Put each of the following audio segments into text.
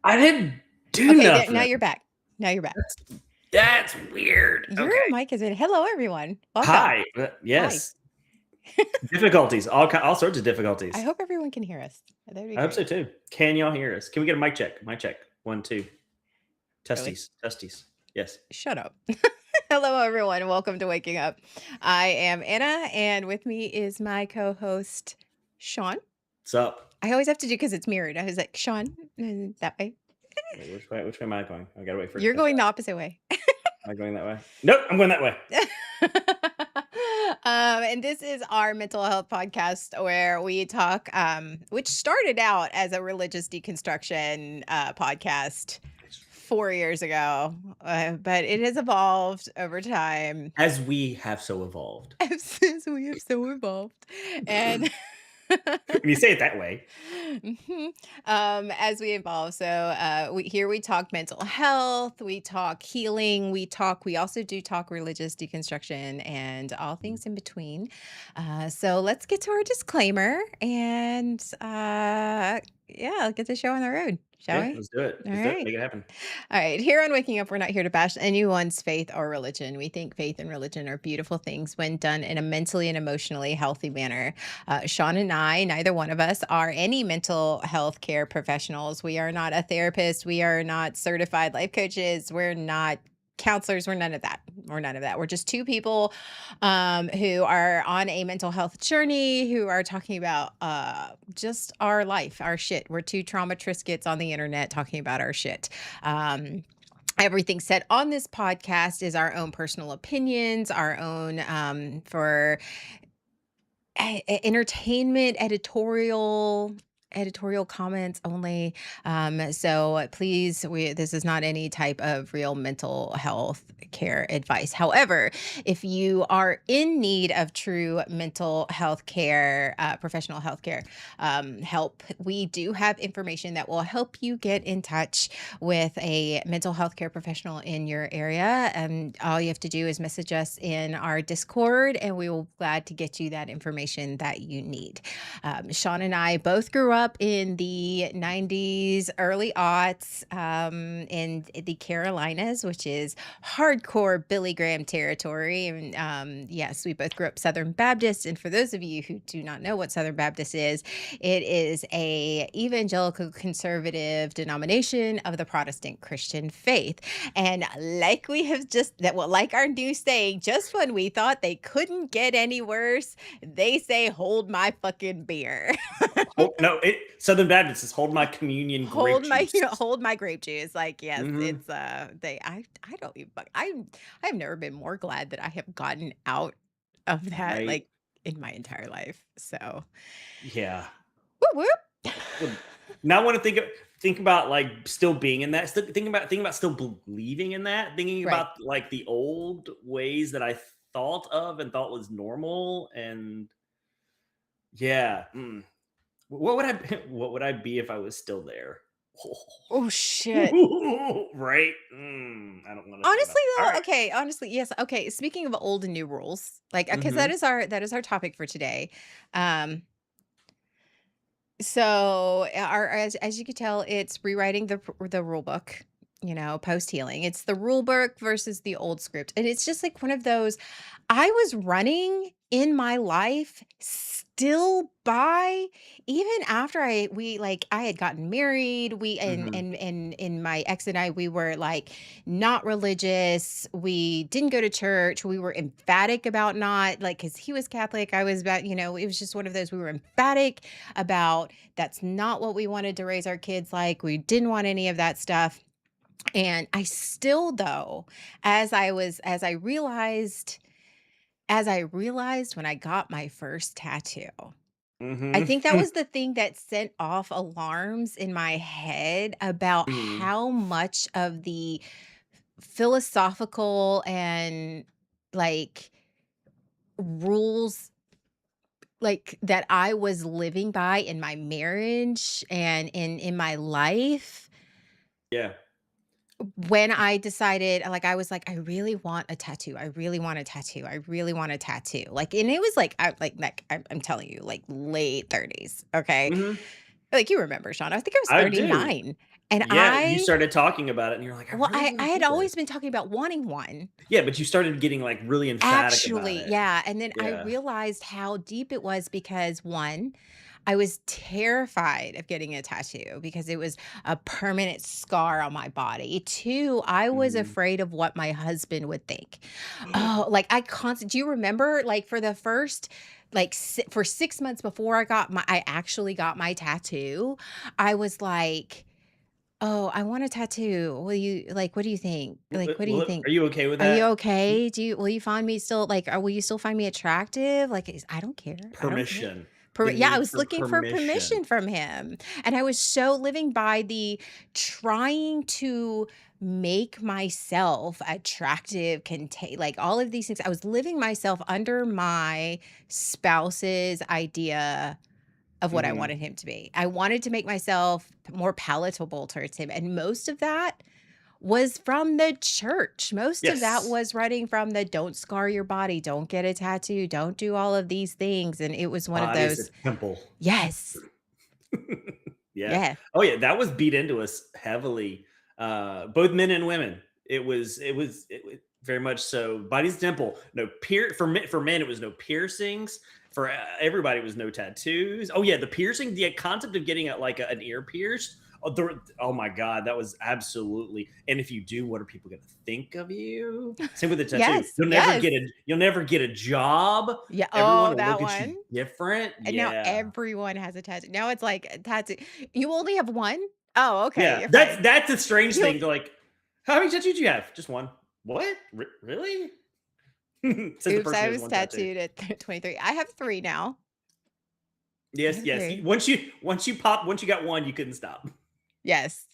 I didn't do Okay, now nothing. you're back. Now you're back. That's that's weird. Your Okay. mic is in. Hello, everyone. Welcome. Hi. Hi. Yes. Difficulties. All sorts of I difficulties. hope everyone can hear us. That would be I hope so great. too. Can y'all hear us? Can we get a mic check? Mic check. 1, 2. Really? Testes. Testes. Yes. Shut up. Hello, everyone. Welcome to Waking Up. I am Anna, and with me is my co-host, Sean. What's up? I always have to do because it's mirrored. I was like, Sean, and that way. Wait, which way am I going? I gotta wait for it to You're catch going up. the opposite way. Am I going that way? Nope, I'm going that way. And this is our mental health podcast where we talk, which started out as a religious deconstruction podcast 4 years ago, but it has evolved over time As we have so evolved. since we have so evolved. And When you say it that way. Mhm. As we evolve. So we talk mental health, we talk healing, we also do talk religious deconstruction and all things in between. So let's get to our disclaimer and yeah, get the show on the road, shall Yeah, we? let's do it. All Let's do it. right. Make it happen. All right, here on Waking Up, we're not here to bash anyone's faith or religion. We think faith and religion are beautiful things when done in a mentally and emotionally healthy manner. Sean and I, neither one of us, are any mental health care professionals. We are not a therapist. We are not certified life coaches. We're not counselors. We're none of that. We're none of that. We're just two people who are on a mental health journey, who are talking about just our life, our shit. We're two trauma triscuits on the internet talking about our shit. Everything said on this podcast is our own personal opinions, our own for entertainment, editorial comments only. So please, this is not any type of real mental health care advice. However, if you are in need of true mental health care, professional health care help, we do have information that will help you get in touch with a mental health care professional in your area. And all you have to do is message us in our Discord, and we will be glad to get you that information that you need. Sean and I both grew up in the 90s, early aughts, in the Carolinas, which is hardcore Billy Graham territory. And yes, we both grew up Southern Baptist. And for those of you who do not know what Southern Baptist is, it is a evangelical conservative denomination of the Protestant Christian faith. And like we have just that, well, like our new saying, just when we thought they couldn't get any worse, they say, "Hold my fucking beer." No, Southern Baptist is hold my communion grape Hold my juice. hold my grape juice. Like, yes, Mhm. it's they I don't even I've never been more glad that I have gotten out of that Right. like in my entire life. So Yeah. whoop Well, whoop. now I wanna think about, like, still being in that, still thinking about still believing in that, thinking Right. about, like, the old ways that I thought of and thought was normal, and yeah, what would I what would I be if I was still there? Oh shit. Right? I don't wanna think about Honestly that. though, Alright. okay, honestly, yes. Okay, speaking of old and new rules, like because Mhm. that is our topic for today. Um So, our as you could tell, it's rewriting the rule book, post healing. It's the rule book versus the old script. And it's just like one of those I was running in my life still by even after I had gotten married, we Mhm. and in my ex and I we were like not religious. We didn't go to church. We were emphatic about not like cuz he was Catholic, I was about, it was just one of those we were emphatic about that's not what we wanted to raise our kids like. We didn't want any of that stuff. And I still though, as I realized when I got my first tattoo, I Mhm. think that was the thing that sent off alarms in my head about Mhm. how much of the philosophical and like rules like that I was living by in my marriage and in my life Yeah. when I decided like I was like I really want a tattoo. I really want a tattoo. I really want a tattoo. Like and it was like I'm telling you like late 30s, okay? Mhm. Like you remember, Sean. I think I was I do. 39. And Yeah, you I started talking about it and you're like, "I well, really I wanna had do always this." been talking about wanting one. Yeah, but you started getting, like, really emphatic about Actually, it. yeah, and then I Yeah. realized how deep it was because 1, I was terrified of getting a tattoo because it was a permanent scar on my body. 2, I was Mhm. afraid of what my husband would think. Oh, like, I constant do you remember, like, for the first, like, for 6 months before I actually got my tattoo, I was like, "Oh, I want a tattoo. What do you think? Like, what do you think? Are you okay with Are you that? okay? Will you find me still like, will you still find me attractive?" Like, I don't care. I don't care. Permission. The Yeah, I need was for looking for permission. permission from him. And I was so living by the trying to make myself attractive, like all of these things. I was living myself under my spouse's idea of what I Mhm. wanted him to be. I wanted to make myself more palatable towards him, and most of that was from the church. Most of that Yes. was running from the "Don't scar your body, don't get a tattoo, don't do all of these things," and it was one of Body is a those. temple. Yes. Yeah. Yeah. Oh, yeah, that was beat into us heavily, both men and women. It was very much so. Body's temple. No for men, it was no piercings. For everybody, it was no tattoos. Oh yeah, the piercing, the concept of getting an ear pierced. Oh my god, that was absolutely. And if you do, what are people going to think of you? Same with the tattoo. Yes, yes. You'll never get a job. Yeah, Everyone oh, will that look at you one. different. And now Yeah. everyone has a tattoo. Now it's like a tattoo. You only have 1? Oh, okay, Yeah, you're that's fine. that's a strange You thing to like. How many tattoos do you have? Just one. What? Really? Says the Oops, person I who has was one tattoo. tattooed at 23. I have 3 now. I Yes, have yes. 3. Once you got one, you couldn't stop. Yes.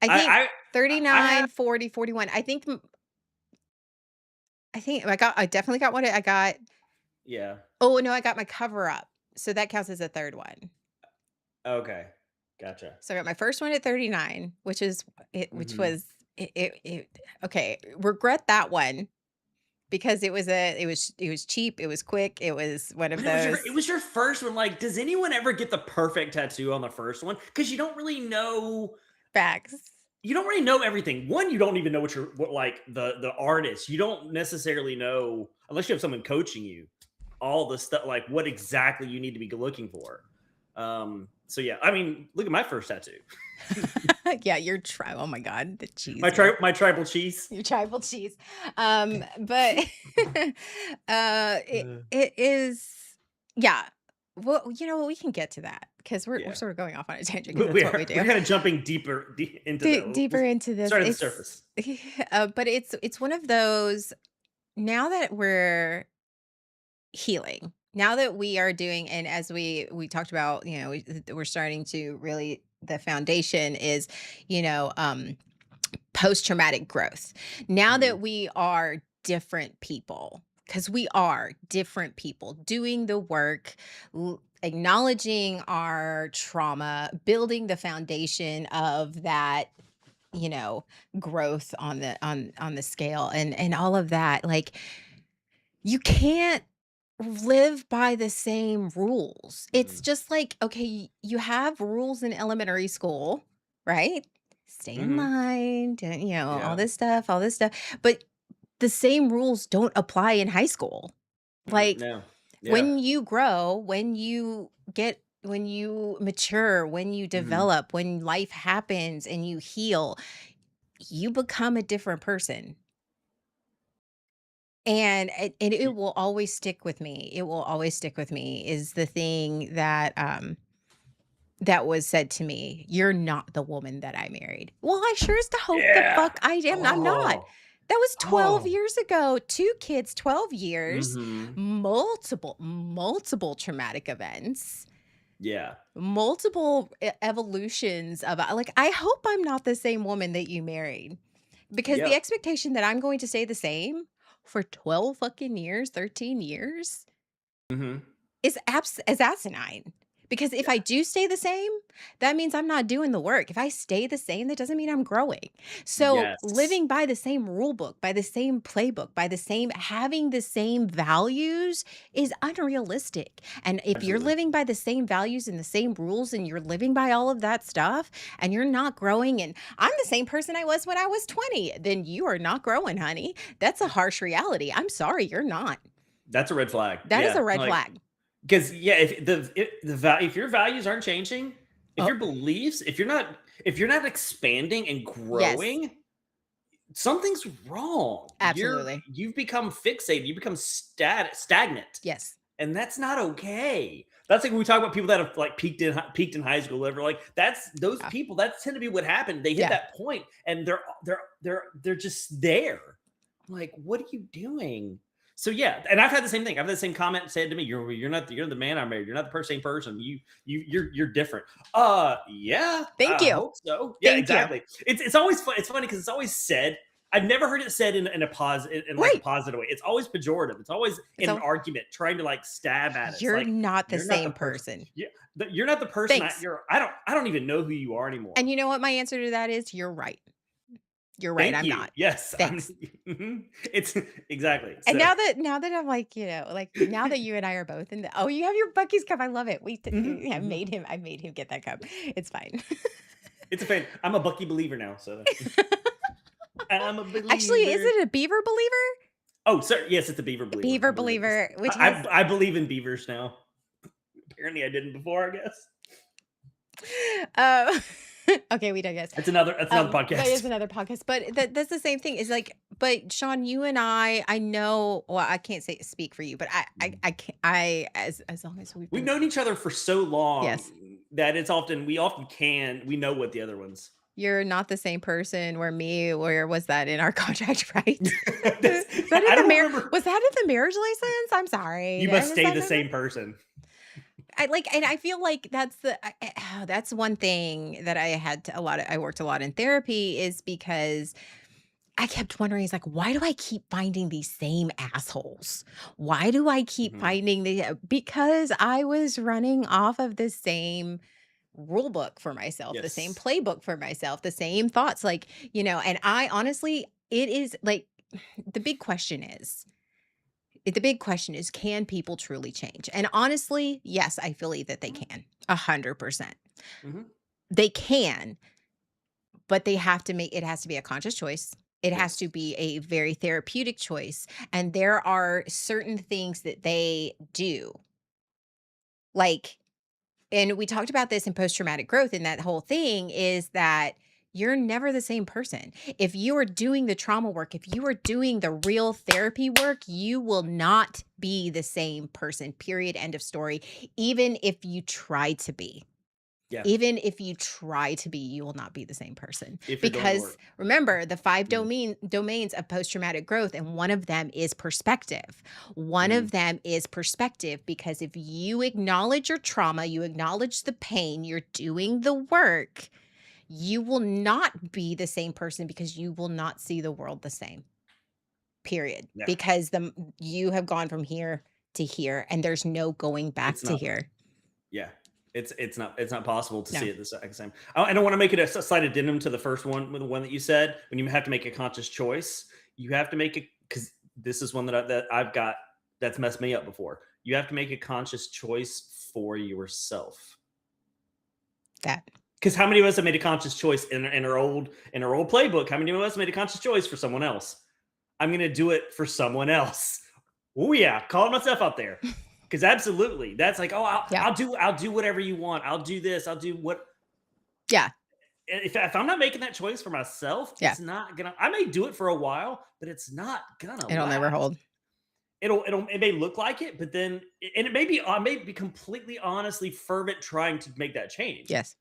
I think I I have 39, 40, 41. I think I definitely got one. I got yeah. Oh, no, I got my cover up. So that counts as a 3rd one. Okay, gotcha. So I got my first one at 39, which Hmm. was okay, regret that one because it was cheap, it was quick, it was one of But those it was your first one. Like, does anyone ever get the perfect tattoo on the first one? Because facts. you don't really know everything. One, you don't even know what like the artist. You don't necessarily know unless you have someone coaching you all the stuff like what exactly you need to be looking for. So yeah, I mean, look at my first tattoo. Yeah, oh my god, the cheese one. My tribal cheese. Your tribal cheese. But Uh, it is, yeah. Well, you know what? We can get to that because we're yeah, sort of going off on a tangent because that's what we we're do. kind of jumping into that. Deeper into this, Start at the it's surface. but it's one of those. Now that we're healing, now that we are doing, and as we talked about, we're starting to really, the foundation is, you know, post traumatic growth. Now Mhm. that we are different people, because we are different people doing the work, acknowledging our trauma, building the foundation of that, you know, growth on the scale, and all of that. Like, you can't live by the same rules. It's Mhm. just like, okay, you have rules in elementary school, right? Stay in Mhm. line, Yeah. all this stuff. But the same rules don't apply in high school. Like, No. Yeah. when you grow, when you mature, when you Mhm. develop, when life happens and you heal, you become a different person. And it Y- will always stick with me. It will always stick with me is the thing that was said to me. "You're not the woman that I married." Well, I sure as the hope the Yeah. fuck I am. I'm not. Oh. That was 12 Oh. years ago. 2 kids, 12 years, Mhm. multiple traumatic events, Yeah. multiple evolutions of, like, I hope I'm not the same woman that you married, because the Yep. expectation that I'm going to stay the same for 12 fucking years, 13 years Mhm. is asinine, Because if I Yeah, do stay the same, that means I'm not doing the work. If I stay the same, that doesn't mean I'm growing. So yes, living by the same rule book, by the same playbook, by the same having the same values is unrealistic. And if you're absolutely. living by the same values and the same rules and you're living by all of that stuff and you're not growing and I'm the same person I was when I was 20, then you are not growing, honey. That's a harsh reality. I'm sorry, you're not. That's a red flag. That is Yeah, a red like flag. because yeah, if your values aren't changing, if Oh, your beliefs, if you're not expanding and yes, growing, something's wrong. absolutely. You've become fixated. You become stagnant, Yes. and that's not okay. That's like when we talk about people that have like peaked in high school, whatever. Like that's those Yeah. people. That tend to be what happened. They hit Yeah. that point, and they're just there. I'm like, what are you doing? So yeah, and I've had the same thing. I've had the same comment said to me. You're the man I married. You're not the same person. You're different. Yeah, Thank I you. hope so. Yeah, Thank you. exactly. It's always fun. It's funny because it's always said. I've never heard it said in a in like a Right. positive way. It's always pejorative. It's always in an So argument, trying to like stab at it. It's you're like not the you're not the same person. person. Yeah, you're not the person. Thanks. I don't even know who you are anymore. And you know what my answer to that is? You're right. You're right. Thank I'm you. not. Yes, Thanks. it's exactly. And So now that I'm like, like now that you and I are both in the oh, you have your Bucky's cup. I love it. mhm, I mhm. made him get that cup. It's fine. It's a fan. I'm a Bucky believer now. So I'm a Actually, is believer. it a beaver believer? Oh, sorry. Yes, it's a beaver believer. I Beaver believe it is. believer, which has I believe in beavers now. Apparently, I didn't before. I guess um okay, we digress. that's another That is podcast. another podcast, but that's the same thing. Is like, but Sean, you and I know. Well, I can't say speak for you, but I can't. As long as we've We've been, known each other for so long yes, that we often we know what the other ones. you're not the same person. Where me, where was that in our contract? Right? Is that in I the don't remember. Was that in the marriage license? I'm sorry. You must Was stay that the in the? same person. I like, and I feel like that's one thing that I worked a lot in therapy is because I kept wondering, it's like, why do I keep finding these same assholes? Why do I keep Mhm. finding because I was running off of the same rule book for myself, the same Yes. playbook for myself, the same thoughts, and I honestly, it is like the big question is, can people truly change? And honestly, yes, I believe that they can 100%. Mhm. They can, but it has to be a conscious choice. It has to Yes. be a very therapeutic choice. And there are certain things that they do. Like, and we talked about this in post traumatic growth, and that whole thing is that you're never the same person. If you are doing the trauma work, if you are doing the real therapy work, you will not be the same person, period. End of story. Even if you try to be. Yeah. Even if you try to be, you will not be the same person. If you're doing the Because work. remember the five Mhm. domains of post traumatic growth, and one of them is perspective. One Mhm. of them is perspective, because if you acknowledge your trauma, you acknowledge the pain, you're doing the work, you will not be the same person because you will not see the world the same. Period. Yeah. Because you have gone from here to here and there's no going back It's to not. here. Yeah. It's not possible to No. see it the exact same. I don't want to make it a slight addendum to the first one, the one that you said. When you have to make a conscious choice, you have to make it because this is one that I've got that's messed me up before. You have to make a conscious choice for yourself. That. Because how many of us have made a conscious choice in our old playbook? How many of us made a conscious choice for someone else? I'm going to do it for someone else. Oh yeah, calling myself out there. Because absolutely, that's like, oh, Yeah. I'll do whatever you want. I'll do this. I'll do what. Yeah. If I'm not making that choice for myself, Yeah. it's not gonna. I may do it for a while, but it's not gonna It'll never last. hold. It may look like it, but then and it may be I may be completely honestly fervent trying to make that change. Yes.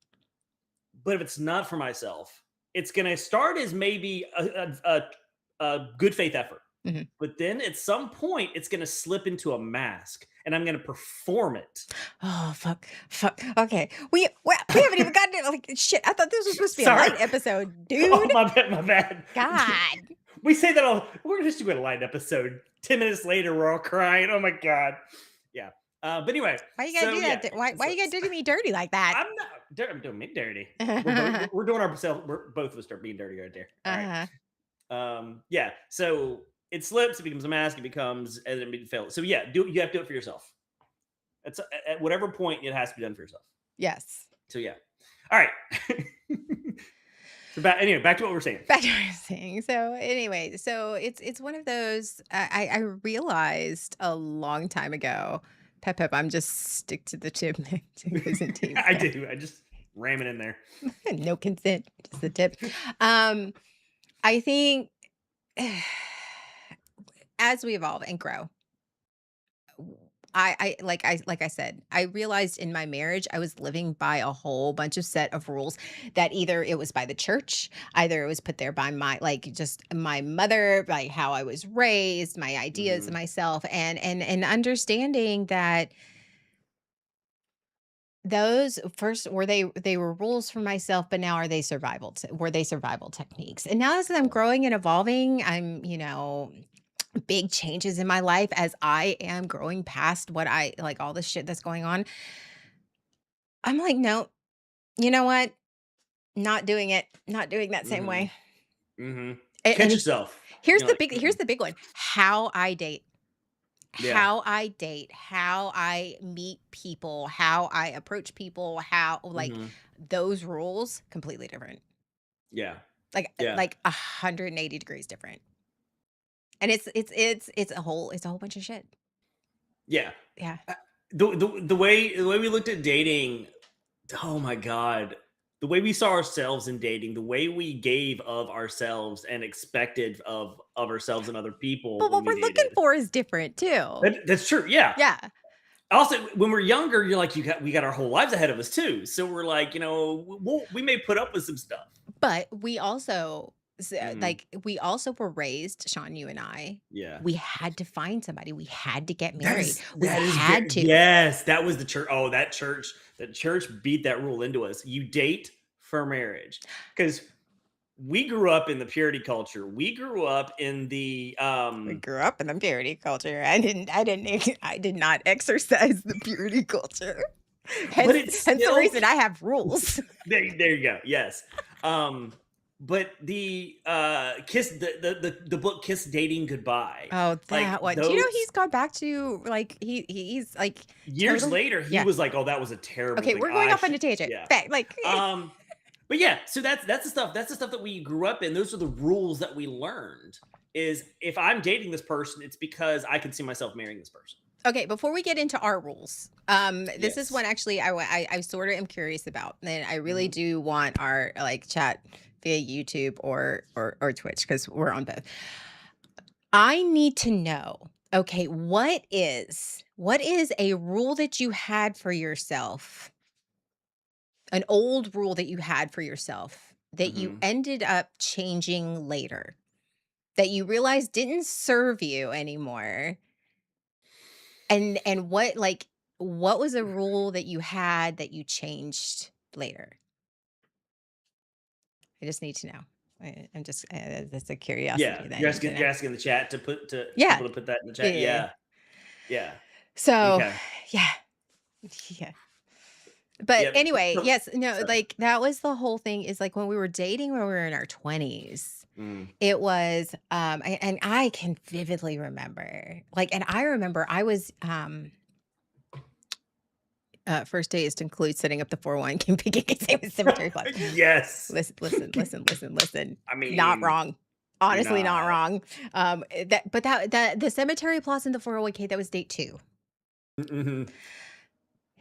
But if it's not for myself, it's gonna start as maybe a good faith effort. Mhm. But then at some point, it's going to slip into a mask and I'm going to perform it. Oh, fuck. Fuck. Okay. We haven't even gotten it. Like, shit. I thought this was supposed to be a Sorry. light episode, Oh, dude. my bad. My bad. God. We say that all. We're just doing a light episode. 10 minutes later, we're all crying. Oh my God. Yeah. But anyway, Why you gotta so do yeah, that? Why you gotta do me dirty like that? I'm not. I'm doing me dirty. We're doing ourselves. We're both of us are being dirty right there. All right. Uh-huh. Yeah. So it slips. It becomes a mask. It becomes and it fails. So yeah, you have to do it for yourself. At whatever point it has to be done for yourself. Yes. So yeah. All right. So anyway, back to what we're saying. Back to what I was saying. So anyway, so it's one of those I realized a long time ago. Pep, I'm just stick to the tip. Isn't team. I do. I just ram it in there. No consent, just the tip. Um, I think as we evolve and grow, like I said, I realized in my marriage I was living by a whole bunch of set of rules that either it was by the church, either it was put there by my like just my mother, like how I was raised, my ideas of Mhm. myself, and understanding that those first they were rules for myself, but now are they were they survival techniques? And now as I'm growing and evolving, I'm, big changes in my life as I am growing past what I like all the shit that's going on. I'm like, no, you know what? Not doing it. Not doing that same Mhm. way. Mhm. And Catch it's yourself. here's You're the like, big here's the big one. How I date. yeah. How I meet people, how I approach people, how like Mhm. those rules completely different. Yeah. Like Yeah. like 180 degrees different. And it's a whole bunch of shit. Yeah. Yeah. Uh, the way we looked at dating, oh my god, the way we saw ourselves in dating, the way we gave of ourselves and expected of ourselves and other people But when what we we're looking dated. for is different too. That's true. Yeah. Yeah. Also, when we're younger, you're like, we got our whole lives ahead of us too. So we're like, we may put up with some stuff. But we also Mhm. we also were raised, Sean, you and I, Yeah. we had to find somebody. We had to get That married. is We that is had very to. yes, that was the church. Oh, that church beat that rule into us. You date for marriage. Because we grew up in the purity culture. We grew up in the We grew up in the purity culture. I did not exercise the purity culture. but Hence it's hence the still reason I have rules. there you go. Yes. But the kiss the book Kiss Dating Goodbye. Oh, Like that one. Do you know those he's gone back to like he's like years totally later, he yeah. was like, "Oh, that was a terrible Okay, thing. we're going I off on should." a tangent. Yeah. Fact, like Um, but yeah, so that's the stuff. That's the stuff that we grew up in. Those are the rules that we learned. Is if I'm dating this person, it's because I can see myself marrying this person. okay, before we get into our rules, this is one Yes. actually I sort of am curious about, and I really Mhm. do want our like chat via YouTube or Twitch because we're on both. I need to know, okay, what is a rule that you had for yourself, an old rule that you had for yourself that you Mhm. ended up changing later, that you realized didn't serve you anymore, and what was a rule that you had that you changed later? I just need to know. I'm just that's a Yeah, curiosity that I need to know. you're asking the chat to put to Yeah. people to put that in the chat. Yeah. Yeah. Yeah. So, Okay. yeah. Yeah. But Yep. anyway, So, yes, no, sorry. like that was the whole thing is like when we were dating when we were in our 20s. Mm. It was and I can vividly remember. Like and I remember I was first day is to include setting up the 401k picking same cemetery clause. Yes. Listen. I Not mean, wrong. you're Honestly, not not. wrong. That the cemetery clause in the 401k that was date 2. Mhm.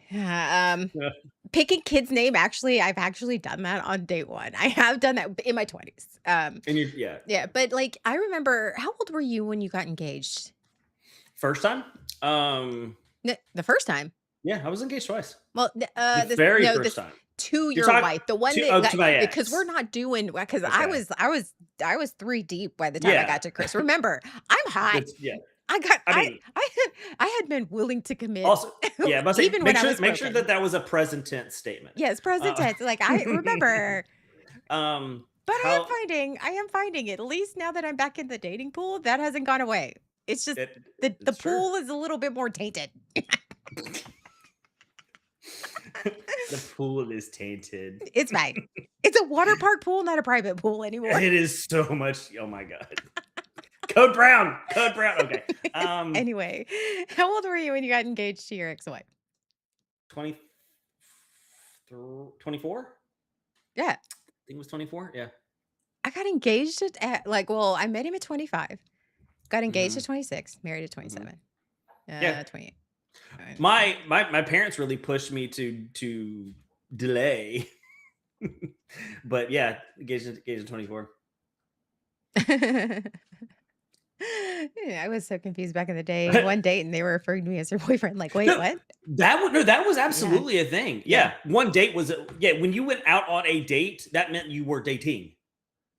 Yeah, Yeah. picking kid's name, actually, I've actually done that on date 1. I have done that in my 20s. And yeah. Yeah, but, like, I remember how old were you when you got engaged? First time? N the first time? Yeah, I was engaged twice. Well, The very first this time. to You're your talking wife, the one to that my because we're ex. not doing because Okay. I was 3 deep by the time I Yeah. got to Chris. Remember, I'm hot. That's yeah. I got I mean, I I had been willing to commit also yeah, but say even when I was make sure broken. that that was a present tense statement. Yes, present Uh, tense. Like I remember, but how I am finding it. At least now that I'm back in the dating pool, that hasn't gone away. It's just it the it's true. pool is a little bit more tainted. The pool is tainted. It's fine. It's a water park pool, not a private pool anymore. It is so much. Oh my god. Code Brown. Code Brown. Okay. Anyway, how old were you when you got engaged to your ex-wife? 20 24? Yeah. I think it was 24. Yeah. I got engaged at like, well, I met him at 25, got engaged at Hmm. 26, married at Hmm. 27, Yeah. 28. My parents really pushed me to delay, but yeah, engaged in 24. Yeah, I was so confused back in the day. One date and they were referring to me as their boyfriend. Like, wait, No, what? that was Yeah. absolutely a thing. Yeah. Yeah, one date was yeah. When you went out on a date, that meant you were dating.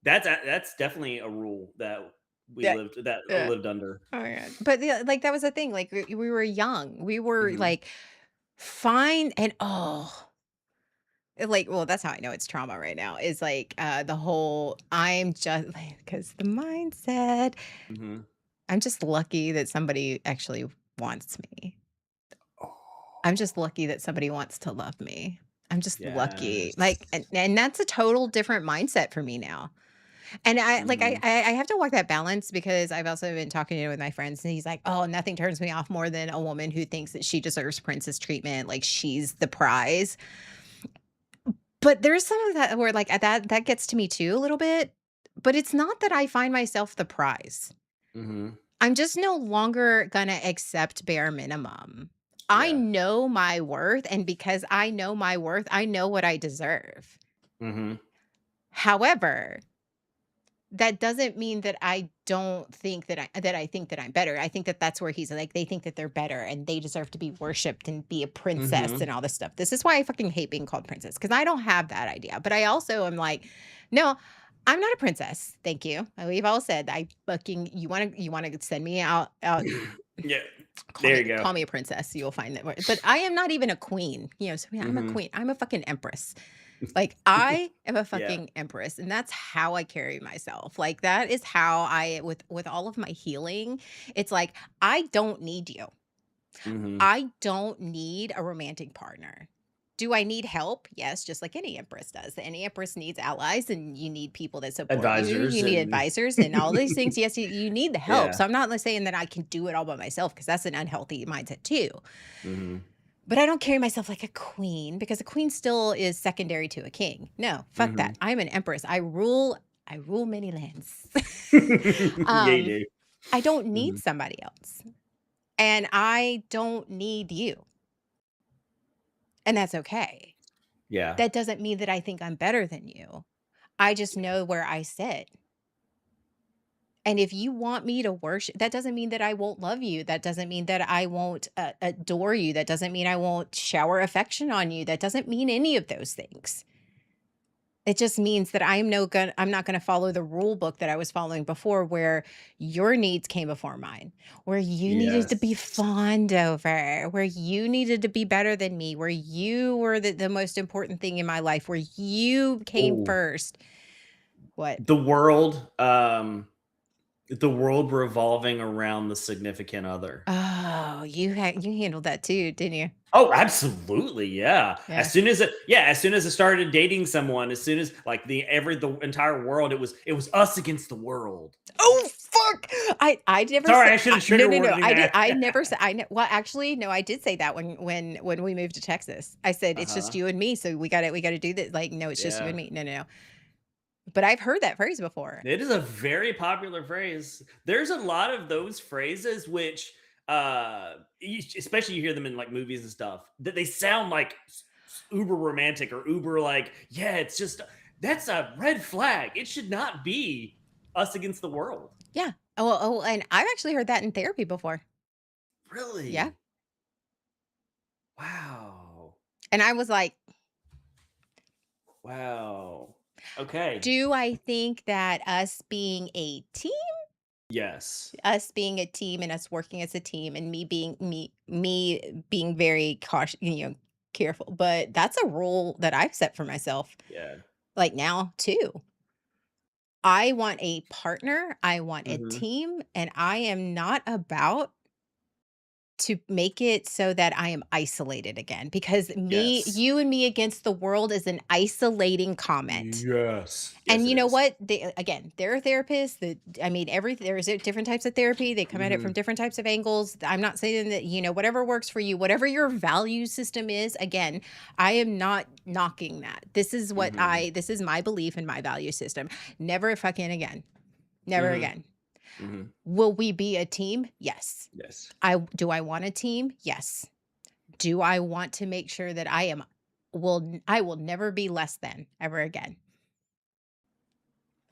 That's definitely a rule that Yeah. Yeah. lived under. Oh my god. But yeah, like that was the thing. Like we were young. We were Hmm. like fine and like, well, that's how I know it's trauma right now. Is like the whole I'm just because the mindset. Hmm. I'm just lucky that somebody actually wants me. I'm just Oh, lucky that somebody wants to love me. I'm just lucky. yes. Like and that's a total different mindset for me now. And I like Hmm. I have to walk that balance because I've also been talking with my friends and he's like, "Oh, nothing turns me off more than a woman who thinks that she deserves princess treatment, like she's the prize." But there's some of that where like that gets to me too a little bit, but it's not that I find myself the prize. Hmm. I'm just no longer gonna accept bare minimum. I Yeah. know my worth, and because I know my worth, I know what I deserve. Hmm. However, that doesn't mean that I don't think that I think that I'm better. I think that that's where he's like, they think that they're better and they deserve to be worshipped and be a princess Hmm. and all this stuff. This is why I fucking hate being called princess because I don't have that idea. But I also am like, no, I'm not a princess. Thank you. We've all said I fucking you want to send me out. Yeah. Call There me you go. call me a princess. You'll find that. But I am not even a queen. So yeah, I'm a Hmm. queen. I'm a fucking empress. Like, I am a Yeah. fucking empress, and that's how I carry myself. Like, that is how I with all of my healing, it's like, I don't need you. Hmm. I don't need a romantic partner. Do I need help? Yes, just like any empress does. Any empress needs allies, and you need people that support you. Advisors You need and advisors and all these things. Yes, you need the help. yeah. So I'm not like saying that I can do it all by myself because that's an unhealthy mindset too. Hmm. But I don't carry myself like a queen because a queen still is secondary to a king. No, fuck Hmm. that. I'm an empress. I rule many lands. Yeah, you um, do. I don't Hmm. need somebody else. And I don't need you. And that's okay. Yeah. That doesn't mean that I think I'm better than you. I just know where I sit. And if you want me to worship, that doesn't mean that I won't love you. That doesn't mean that I won't adore you. That doesn't mean I won't shower affection on you. That doesn't mean any of those things. It just means that I'm not gonna follow the rule book that I was following before where your needs came before mine, where you needed to be Yes. fawned over, where you needed to be better than me, where you were the most important thing in my life, where you came Oh, first. What? the world, the world revolving around the significant other. Oh, you handled that too, didn't you? Oh, absolutely, yeah. Yeah. As soon as I started dating someone, as soon as like the entire world, it was us against the world. Oh, fuck! I never Sorry, said I should have no, trigger no, no, warning I did that. I never said well, actually, no, I did say that when we moved to Texas. I said, "It's just Uh-huh. you and me, so we gotta do that." Like, "No, it's just you and Yeah. me." No, no, no. But I've heard that phrase before. It is a very popular phrase. There's a lot of those phrases which especially you hear them in like movies and stuff that they sound like uber romantic or uber like, yeah, it's just that's a red flag. It should not be us against the world. Yeah. Oh, and I've actually heard that in therapy before. Yeah. Really? Wow. And I was like, Wow. Okay. "Do I think that Yes. us being a team and us working as a team and me being very cautious, careful, but that's a rule that I've set for myself, Yeah. like, now too. I want a partner, I want a Hmm. team, and I am not about to make it so that I am isolated again, because Yes. you and me against the world is an isolating comment. Yes. Yes, And you it know is. what? Again, there are therapists that, I mean, there's different types of therapy. They come at it from Mhm. different types of angles. I'm not saying that, whatever works for you, whatever your value system is, again, I am not knocking that. Mhm. This is my belief and my value system. Never fucking again. Never Mhm. again. Mhm. Will we be a team? Yes. Yes. I want a team? Yes. Do I want to make sure that I will never be less than ever again?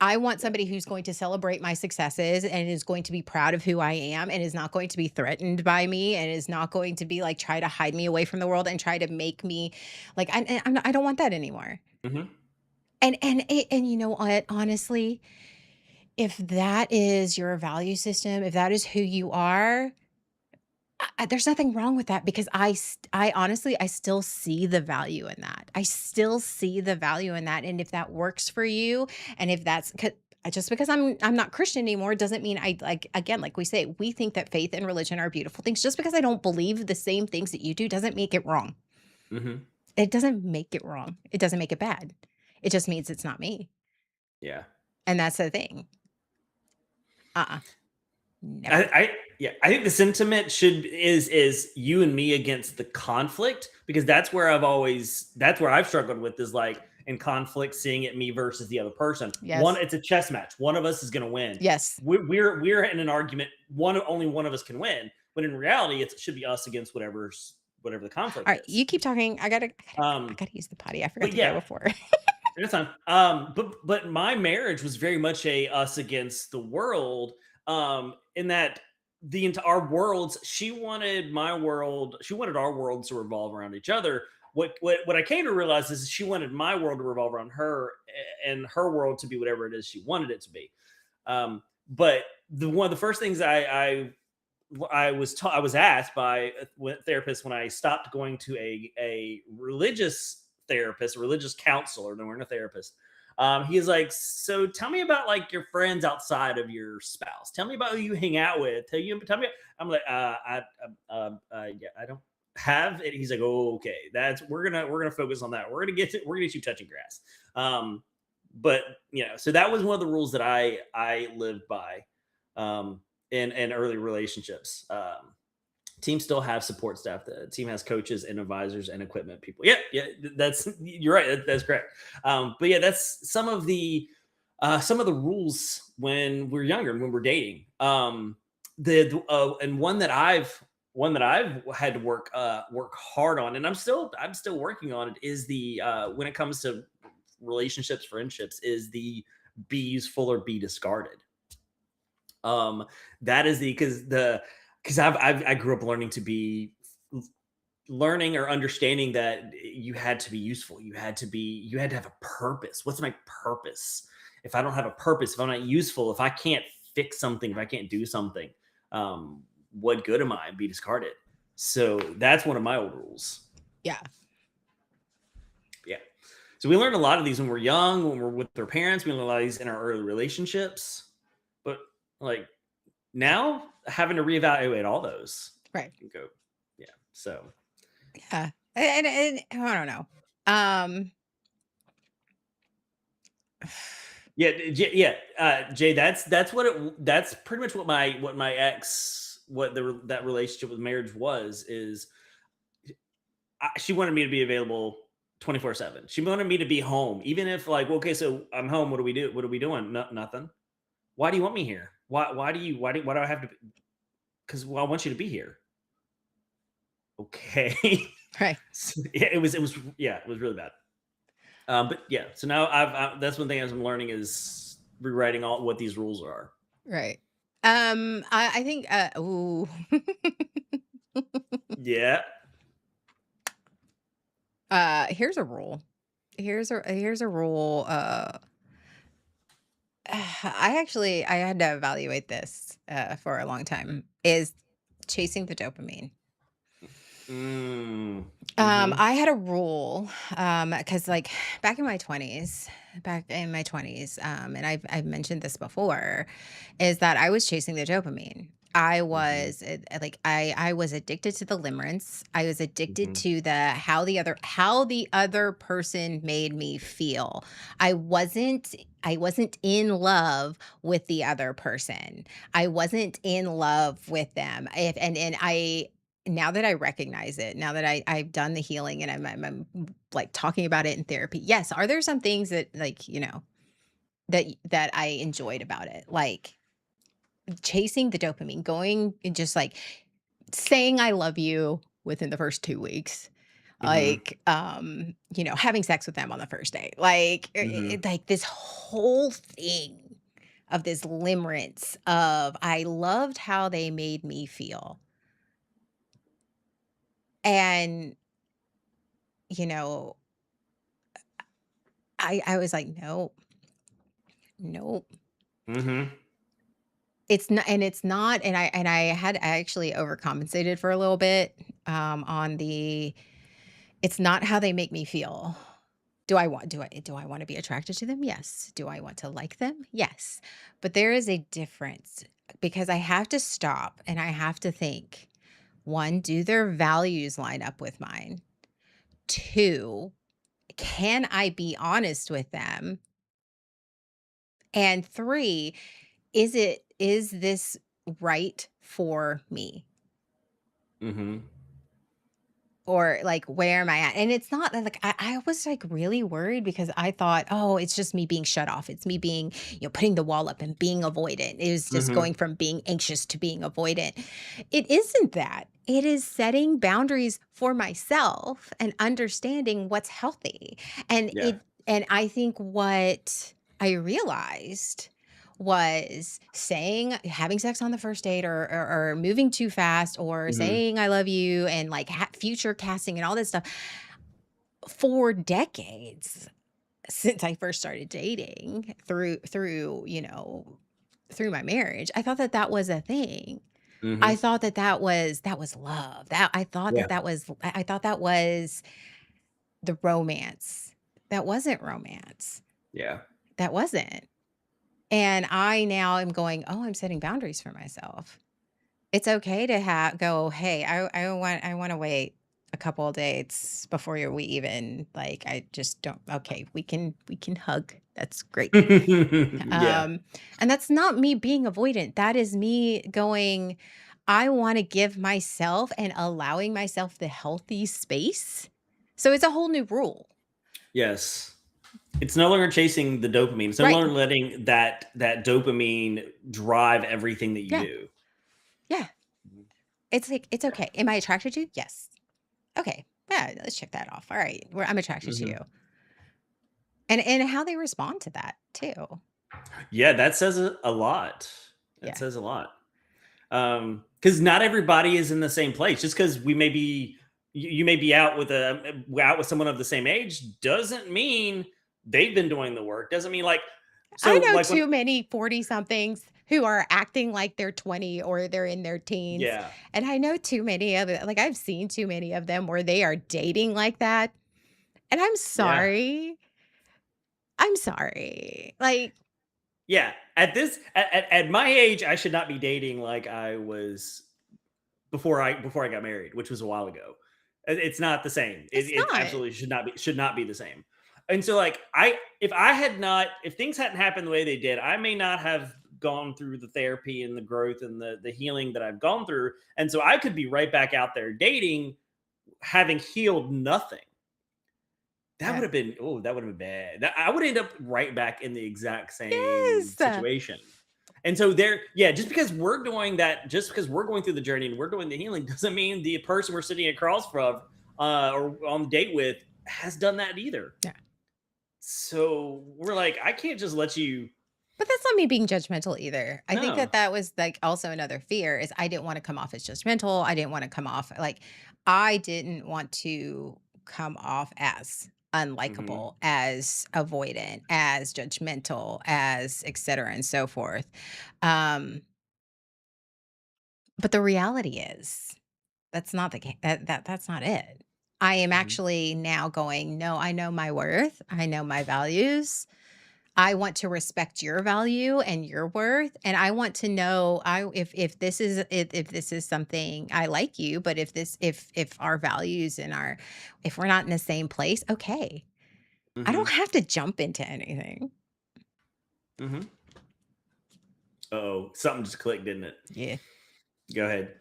I want Yeah. somebody who's going to celebrate my successes and is going to be proud of who I am and is not going to be threatened by me and is not going to be like try to hide me away from the world and try to make me like I don't want that anymore. Mhm. And you know what? Honestly, if that is your value system, if that is who you are, there's nothing wrong with that, because I honestly, I still see the value in that. I still see the value in that, and if that works for you, and if that's 'cau just because I'm not Christian anymore doesn't mean I like, again, like we say, we think that faith and religion are beautiful things. Just because I don't believe the same things that you do doesn't make it wrong. Mhm. It doesn't make it wrong. It doesn't make it bad. It just means it's not me, Yeah. and that's the thing. Uh-uh, I, never. I yeah, I think the sentiment is you and me against the conflict, because that's where I've struggled with, is like in conflict, seeing it me versus the other person. One, Yes. it's a chess match. One of us is going to win. Yes. We're in an argument. Only one of us can win. But in reality, it should be us against whatever the conflict Alright, is. you keep talking. I Um, gotta use the potty. I forgot but to go yeah, before. that's fine. But my marriage was very much a us against the world. In that the entire our worlds, she wanted our worlds to revolve around each other. What I came to realize is she wanted my world to revolve around her, and her world to be whatever it is she wanted it to be. But one of the first things I was asked by a therapist when I stopped going to a religious therapist, a religious counselor, no, we're a therapist. He's like, so tell me about like your friends outside of your spouse. Tell me about who you hang out with. Tell me. I'm like, yeah, I don't have it. He's like, oh, okay, we're gonna focus on that. We're gonna get you touching grass. Um, but so that was one of the rules that I lived by. Um, in early relationships. Teams still have support staff. The team has coaches and advisors and equipment people. Yeah, yeah, that's you're right. That's correct. But yeah, that's some of the rules when we're younger and when we're dating. And one that I've had to work hard on, and I'm still working on it. Is the when it comes to relationships, friendships, is the be useful or be discarded. Um, that is because I grew up learning to be learning or understanding that you had to be useful. You had to have a purpose. What's my purpose? If I don't have a purpose, if I'm not useful, if I can't fix something, if I can't do something, what good am I? Be discarded. So that's one of my old rules. Yeah. Yeah. So we learned a lot of these when we're young, when we're with our parents. We learn a lot of these in our early relationships. But like now, having to reevaluate all those Right. and go, yeah. So Yeah. And I don't know. Um, yeah, yeah, Jay. That's pretty much what my ex that relationship with marriage was. Is she wanted me to be available 24/7. She wanted me to be home, even if like, okay, so I'm home. What do we do? What are we doing? No, nothing. Why do you want me here? Why do I have to? Because I want you to be here. Okay. right. So, yeah, it was really bad. But yeah, so now that's one thing as I'm learning is rewriting all what these rules are. Right. I think ooh. Yeah. Here's a rule. Here's a rule. I had to evaluate this for a long time, is chasing the dopamine. Mm. Mhm. I had a rule, because like back in my 20s, and I've mentioned this before, is that I was chasing the dopamine. Mhm. I was addicted to the limerence. I was addicted Mhm. to the how the other person made me feel. I wasn't in love with the other person. I wasn't in love with them. If and I Now that I recognize it, now that I've done the healing and I'm like talking about it in therapy. Yes, are there some things that like, that I enjoyed about it? Like chasing the dopamine, going and just like saying I love you within the first 2 weeks. Mhm. Having sex with them on the first day. Like Mhm. like this whole thing of this limerence of I loved how they made me feel. And you know, I was like, "Nope, nope." Mhm. It's not and I actually overcompensated for a little bit, on the it's not how they make me feel. Do I wanna be attracted to them? Yes. Do I want to like them? Yes. But there is a difference because I have to stop and I have to think, 1, do their values line up with mine? 2, can I be honest with them? And 3, is this right for me? Mhm. Or like where am I at? And it's not that like I was like really worried because I thought, oh, it's just me being shut off. It's me being, putting the wall up and being avoidant. It was just Mhm. going from being anxious to being avoidant. It isn't that. It is setting boundaries for myself and understanding what's healthy. And Yeah. it and I think what I realized was saying having sex on the first date or moving too fast or Mhm. saying I love you and like future casting and all this stuff for decades since I first started dating through my marriage. I thought that that was a thing. I Mhm. thought that that was love. That I thought Yeah. that that was I thought that was the romance. That wasn't romance. Yeah. That wasn't. And I now am going, "Oh, I'm setting boundaries for myself." It's okay to go, "Hey, I wanna wait a couple of dates before we even like, I just don't okay, we can hug. That's great." Yeah. Um, and that's not me being avoidant. That is me going, I wanna give myself and allowing myself the healthy space. So it's a whole new rule. Yes. It's no longer chasing the dopamine. It's no Right. longer letting that dopamine drive everything that you Yeah. do. Yeah. It's like, it's okay. Am I attracted to you? Yes. Okay. Yeah, let's check that off. All right. I'm attracted to you. Mhm. And how they respond to that too. Yeah, that says a lot. That Yeah. says a lot. Because not everybody is in the same place. Just because we may be you may be out with someone of the same age doesn't mean they've been doing the work. Doesn't mean like I so know like when too many 40 somethings who are acting like they're 20 or they're in their teens. yeah. And I know too many of it. Like I've seen too many of them where they are dating like that. And I'm Yeah. sorry. I'm sorry. Like, Yeah. At my age, I should not be dating like I was before I got married, which was a while ago. It's not the same. it's It not. absolutely should not be the same. And so like if things hadn't happened the way they did, I may not have gone through the therapy and the growth and the healing that I've gone through. And so I could be right back out there dating, having healed nothing. Yeah. That would have been bad. I would end up right back in the exact same Yes. situation. And so there, yeah, just because we're going through the journey and we're doing the healing doesn't mean the person we're sitting across from or on the date with has done that either. Yeah. So we're like, I can't just let you But that's not me being judgmental either. I think that no. that was like also another fear is I didn't want to come off as judgmental. I didn't want to come off like I didn't want to come off as Hmm. unlikable, as avoidant, as judgmental, as et cetera and so forth. Um, but the reality is That's not the ca that's not it. I am Mhm. actually now going, "No, I know my worth. I know my values. I want to respect your value and your worth, and I want to know I if this is if this is something I like you, but if our values and our if we're not in the same place, okay. I don't Mhm. have to jump into anything." Mhm. Oh, something just clicked, didn't it? Yeah. Go ahead.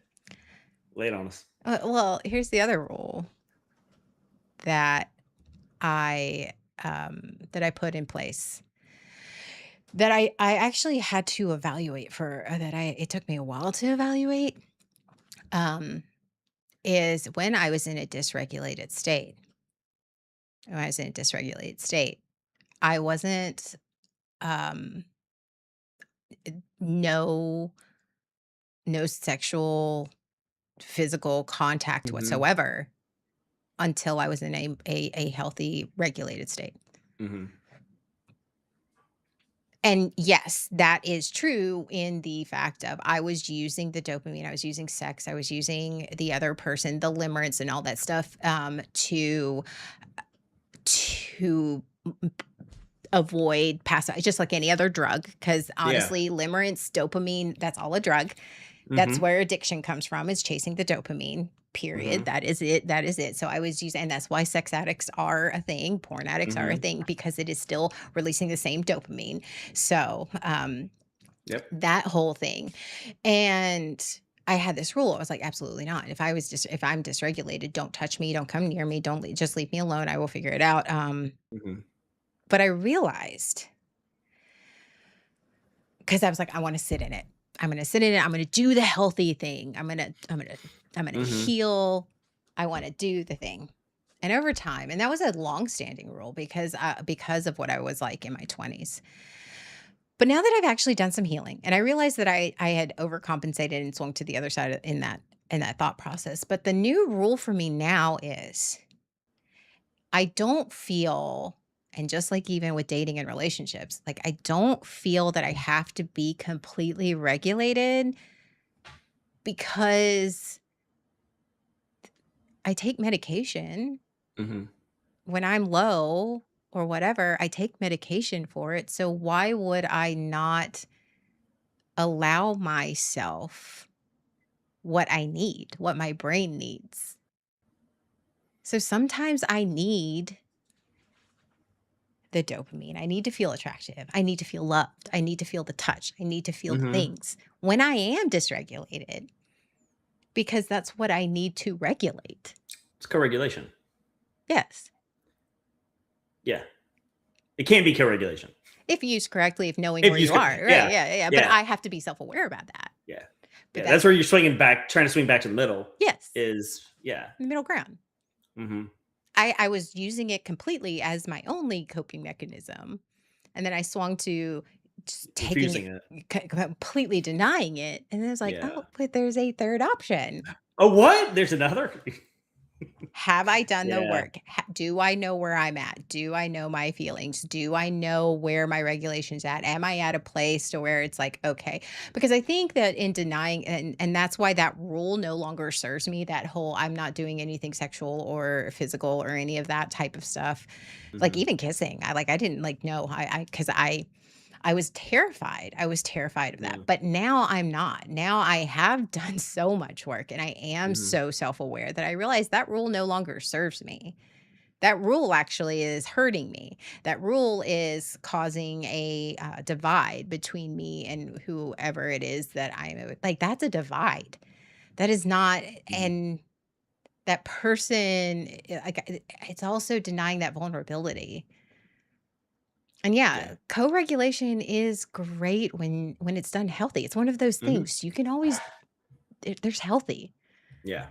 Lay it on us. Well, here's the other rule that I that I put in place that I actually had to evaluate for that I it took me a while to evaluate um is when I was in a dysregulated state. When I was in a dysregulated state, I wasn't um no no sexual physical contact Mhm. whatsoever until I was in a healthy regulated state. Mhm. And yes, that is true in the fact of I was using the dopamine, I was using sex, I was using the other person, the limerence and all that stuff to avoid pass out, just like any other drug. Because Yeah. honestly, limerence, dopamine, that's all a drug. That's Mhm. where addiction comes from, is chasing the dopamine, period. Mhm. That is it, that is it. So I was using and that's why sex addicts are a thing, porn addicts are a Mhm. thing, because it is still releasing the same dopamine. So, Yep. that whole thing. And I had this rule. I was like, absolutely not. If I'm dysregulated, don't touch me, don't come near me, don't just leave me alone. I will figure it out. Mhm. But I realized because I was like, I want to sit in it. I'm going to sit in it. I'm going to do the healthy thing. I'm going to Mhm. heal. I want to do the thing. And over time, and that was a long-standing rule because of what I was like in my 20s. But now that I've actually done some healing, and I realized that I had overcompensated and swung to the other side in that thought process. But the new rule for me now is I don't feel, and just like even with dating and relationships, like I don't feel that I have to be completely regulated because I take medication Mhm. when I'm low or whatever. I take medication for it. So why would I not allow myself what I need, what my brain needs? So sometimes I need the dopamine. I need to feel attractive. I need to feel loved. I need to feel the touch. I need to feel the Mhm. things when I am dysregulated because that's what I need to regulate. It's co-regulation. Yes. Yeah. It can be co-regulation. If used correctly, if knowing If where you you sc are. Right. Yeah. Yeah. Yeah. But Yeah. I have to be self aware about that. Yeah. But Yeah. That's that's, where you're swinging back, trying to swing back to the middle yes, is yeah. the middle ground. Mhm. I was using it completely as my only coping mechanism. And then I swung to just taking Refusing it, it. completely denying it. And then I was like, Yeah. oh, but there's a third option. Oh, what? There's another? Have I done the Yeah. work? Do I know where I'm at? Do I know my feelings? Do I know where my regulations at? Am I at a place to where it's like, okay? Because I think that in denying and that's why that rule no longer serves me, that whole I'm not doing anything sexual or physical or any of that type of stuff. Like Mhm. even kissing. I didn't like no, because I was terrified. I was terrified of that. Yeah. But now I'm not. Now I have done so much work and I am Mhm. so self aware that I realize that rule no longer serves me. That rule actually is hurting me. That rule is causing a divide between me and whoever it is that like, that's a divide. That is not, Mhm. and that person, it's also denying that vulnerability. And Yeah. yeah, co-regulation is great when it's done healthy. It's one of those Mhm. things you can always there's healthy. Yeah.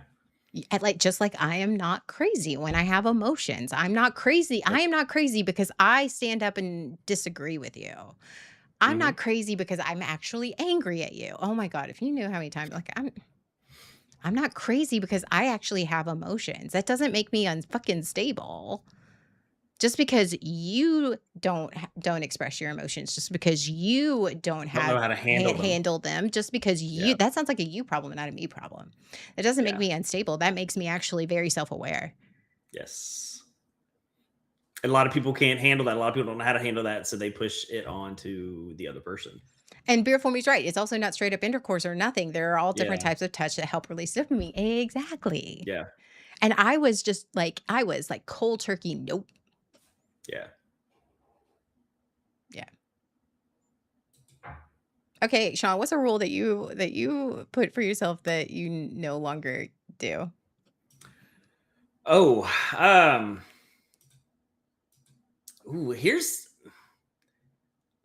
Like just like I am not crazy when I have emotions. I'm not crazy. I Yep. am not crazy because I stand up and disagree with you. I'm Mhm. not crazy because I'm actually angry at you. Oh my god, if you knew how many times like I'm not crazy because I actually have emotions. That doesn't make me unfucking stable. Just because you don't express your emotions, just because you don't Don't know have how to handle them. handle them, just because Yeah. you that sounds like a you problem, not a me problem. That doesn't make Yeah. me unstable. That makes me actually very self-aware. Yes. A lot of people can't handle that. A lot of people don't know how to handle that, so they push it on to the other person. And beer for me is right. It's also not straight up intercourse or nothing. There are all different Yeah. types of touch that help release dopamine. Exactly. Yeah. And I was like cold turkey. Nope. Yeah. Yeah. Okay, Sean, what's a rule that you put for yourself that you no longer do? Oh, here's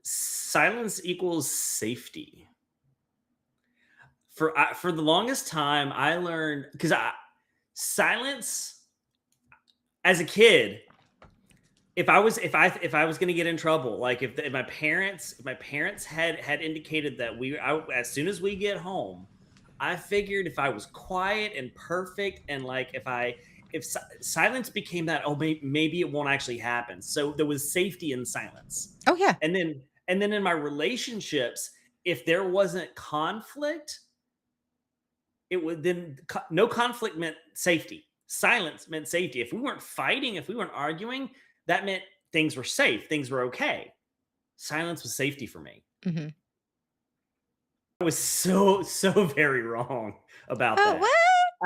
silence equals safety. For the longest time, I learned because I silence as a kid. If I was going to get in trouble, like if my parents had indicated that as soon as we get home, I figured if I was quiet and perfect and like if silence became that, oh, maybe it won't actually happen. So there was safety in silence. Oh yeah. And then in my relationships, if there wasn't conflict, it would then no conflict meant safety. Silence meant safety. If we weren't fighting, if we weren't arguing, that meant things were safe, things were okay. Silence was safety for me. Hmm. I was so very wrong about What? that.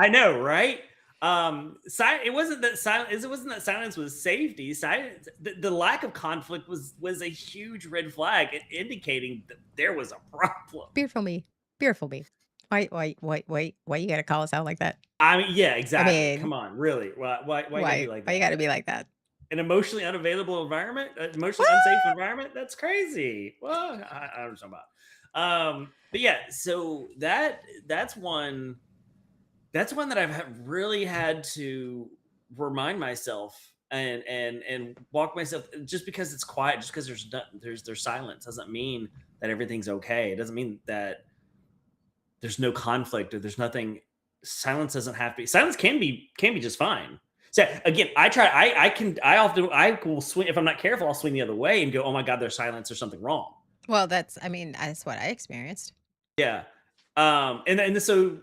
I know, right? It wasn't that silence was safety. Silence, the lack of conflict was a huge red flag, indicating that there was a problem. Beerful me. Beerful me. Why you gotta call us out like that? I mean, yeah, I exactly. mean, Come on, really? Why you gotta be like why you that? gotta be like that? An emotionally unavailable environment, an emotionally unsafe What? environment. That's crazy. Well, I don't know what I'm talking about. But yeah, so that's one that really had to remind myself and walk myself. Just because it's quiet, just because there's silence, doesn't mean that everything's okay. It doesn't mean that there's no conflict or there's nothing. Silence doesn't have to be. Silence can be just fine. So again, I will swing if I'm not careful. I'll swing the other way and go, oh my god, there's silence. There's something wrong. Well, that's what I experienced. Yeah. And so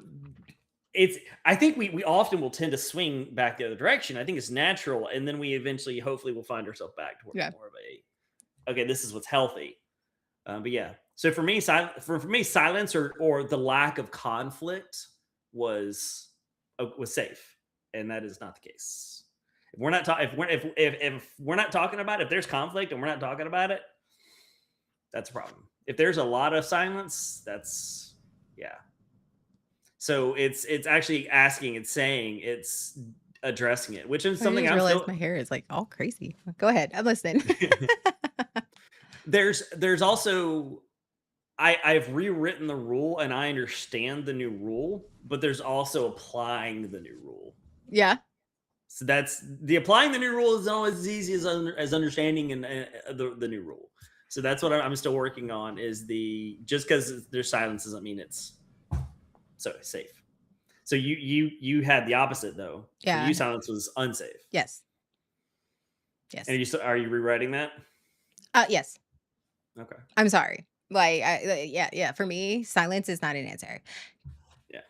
it's I think we often will tend to swing back the other direction. I think it's natural, and then we eventually hopefully will find ourselves back towards Yeah. more of a okay, this is what's healthy. But yeah, so for me, for me, silence or the lack of conflict was safe, and that is not the case. If we're not talking, if we're not talking about it, if there's conflict and we're not talking about it, that's a problem. If there's a lot of silence, that's yeah. So it's actually asking, it's saying, it's addressing it, which is I something just I'm realized still. my hair is like all crazy. Go ahead. I'm listening. There's also I've rewritten the rule and I understand the new rule, but there's also applying the new rule. Yeah. So that's the applying the new rule is always as easy as understanding and the new rule. So that's what I'm still working on. Is the just because there's silence doesn't mean it's so safe. So you had the opposite though. For Yeah. you, silence was unsafe. Yes. Yes. And are you rewriting that? Yes. Okay. I'm sorry. Yeah, yeah. For me, silence is not an answer. Yeah.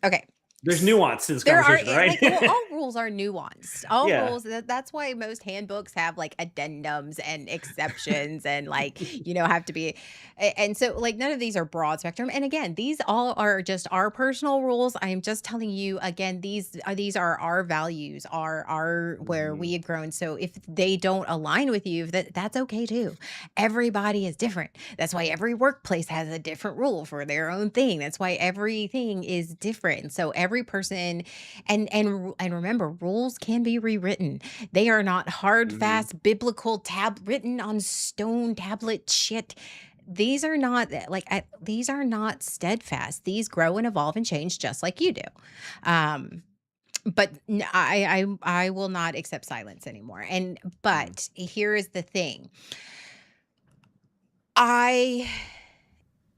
Okay. There's nuance to this There are conversation, right? like all rules are nuanced. All Yeah. rules that's why most handbooks have like addendums and exceptions and like have to be and so like none of these are broad spectrum. And again, these all are just our personal rules. I am just telling you again, these are our values, are where Mhm. we have grown. So if they don't align with you, that's okay too. Everybody is different. That's why every workplace has a different rule for their own thing. That's why everything is different. So every person and remember, rules can be rewritten. They are not hard, Mhm. fast, biblical written on stone tablet shit. These are not these are not steadfast. These grow and evolve and change just like you do. Um, but I will not accept silence anymore. And Mhm. but here is the thing. I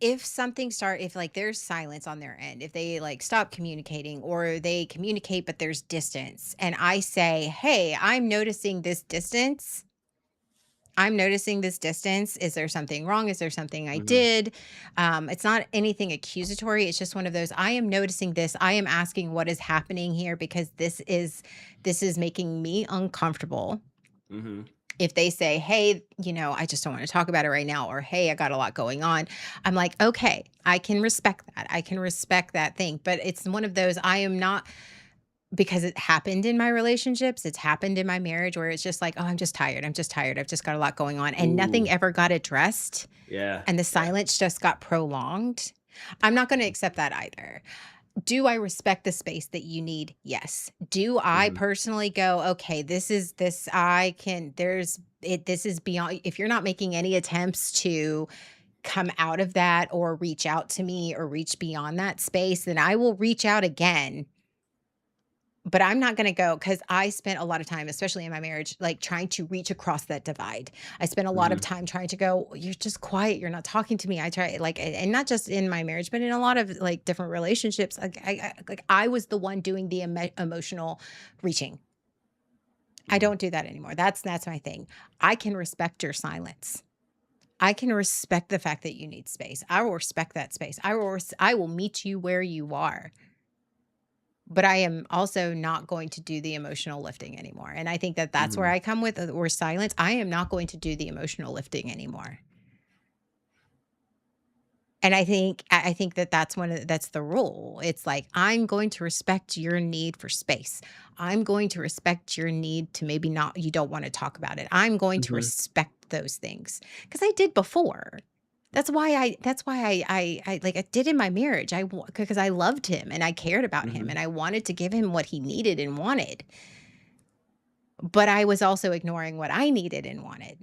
if something start if like there's silence on their end, if they like stop communicating or they communicate but there's distance and I say, "Hey, I'm noticing this distance. Is there something wrong? Is there something I Hmm. did?" It's not anything accusatory. It's just one of those, I am noticing this. I am asking what is happening here because this is making me uncomfortable. Hmm. If they say, "Hey, I just don't want to talk about it right now," or "Hey, I got a lot going on," I'm like, "Okay, I can respect that. I can respect that thing." But it's one of those, I am not, because it happened in my relationships, it's happened in my marriage where it's just like, "Oh, I'm just tired. I'm just tired. I've just got a lot going on." And nothing Ooh, ever got addressed yeah, and the yeah. silence just got prolonged. I'm not going to accept that either. Do I respect the space that you need? Yes. Do I Hmm. personally go, "Okay, I can, this is beyond," if you're not making any attempts to come out of that or reach out to me or reach beyond that space, then I will reach out again. But I'm not gonna go, because I spent a lot of time, especially in my marriage, like, trying to reach across that divide. I spent a lot of Hmm. time trying to go, "You're just quiet, you're not talking to me." I try, like, and not just in my marriage, but in a lot of, like, different relationships, like, I was the one doing the emotional reaching. I Hmm. don't do that anymore. That's my thing. I can respect your silence. I can respect the fact that you need space. I will respect that space. I will meet you where you are. But I am also not going to do the emotional lifting anymore, and I think that that's where Hmm. I come with, or silence. I am not going to do the emotional lifting anymore, and I think that that's the rule. It's like, I'm going to respect your need for space. I'm going to respect your need to, maybe not, you don't wanna talk about it. I'm going to Hmm. respect those things because I did before. That's why I like, I did in my marriage. Because I loved him and I cared about him Hmm. and I wanted to give him what he needed and wanted. But I was also ignoring what I needed and wanted.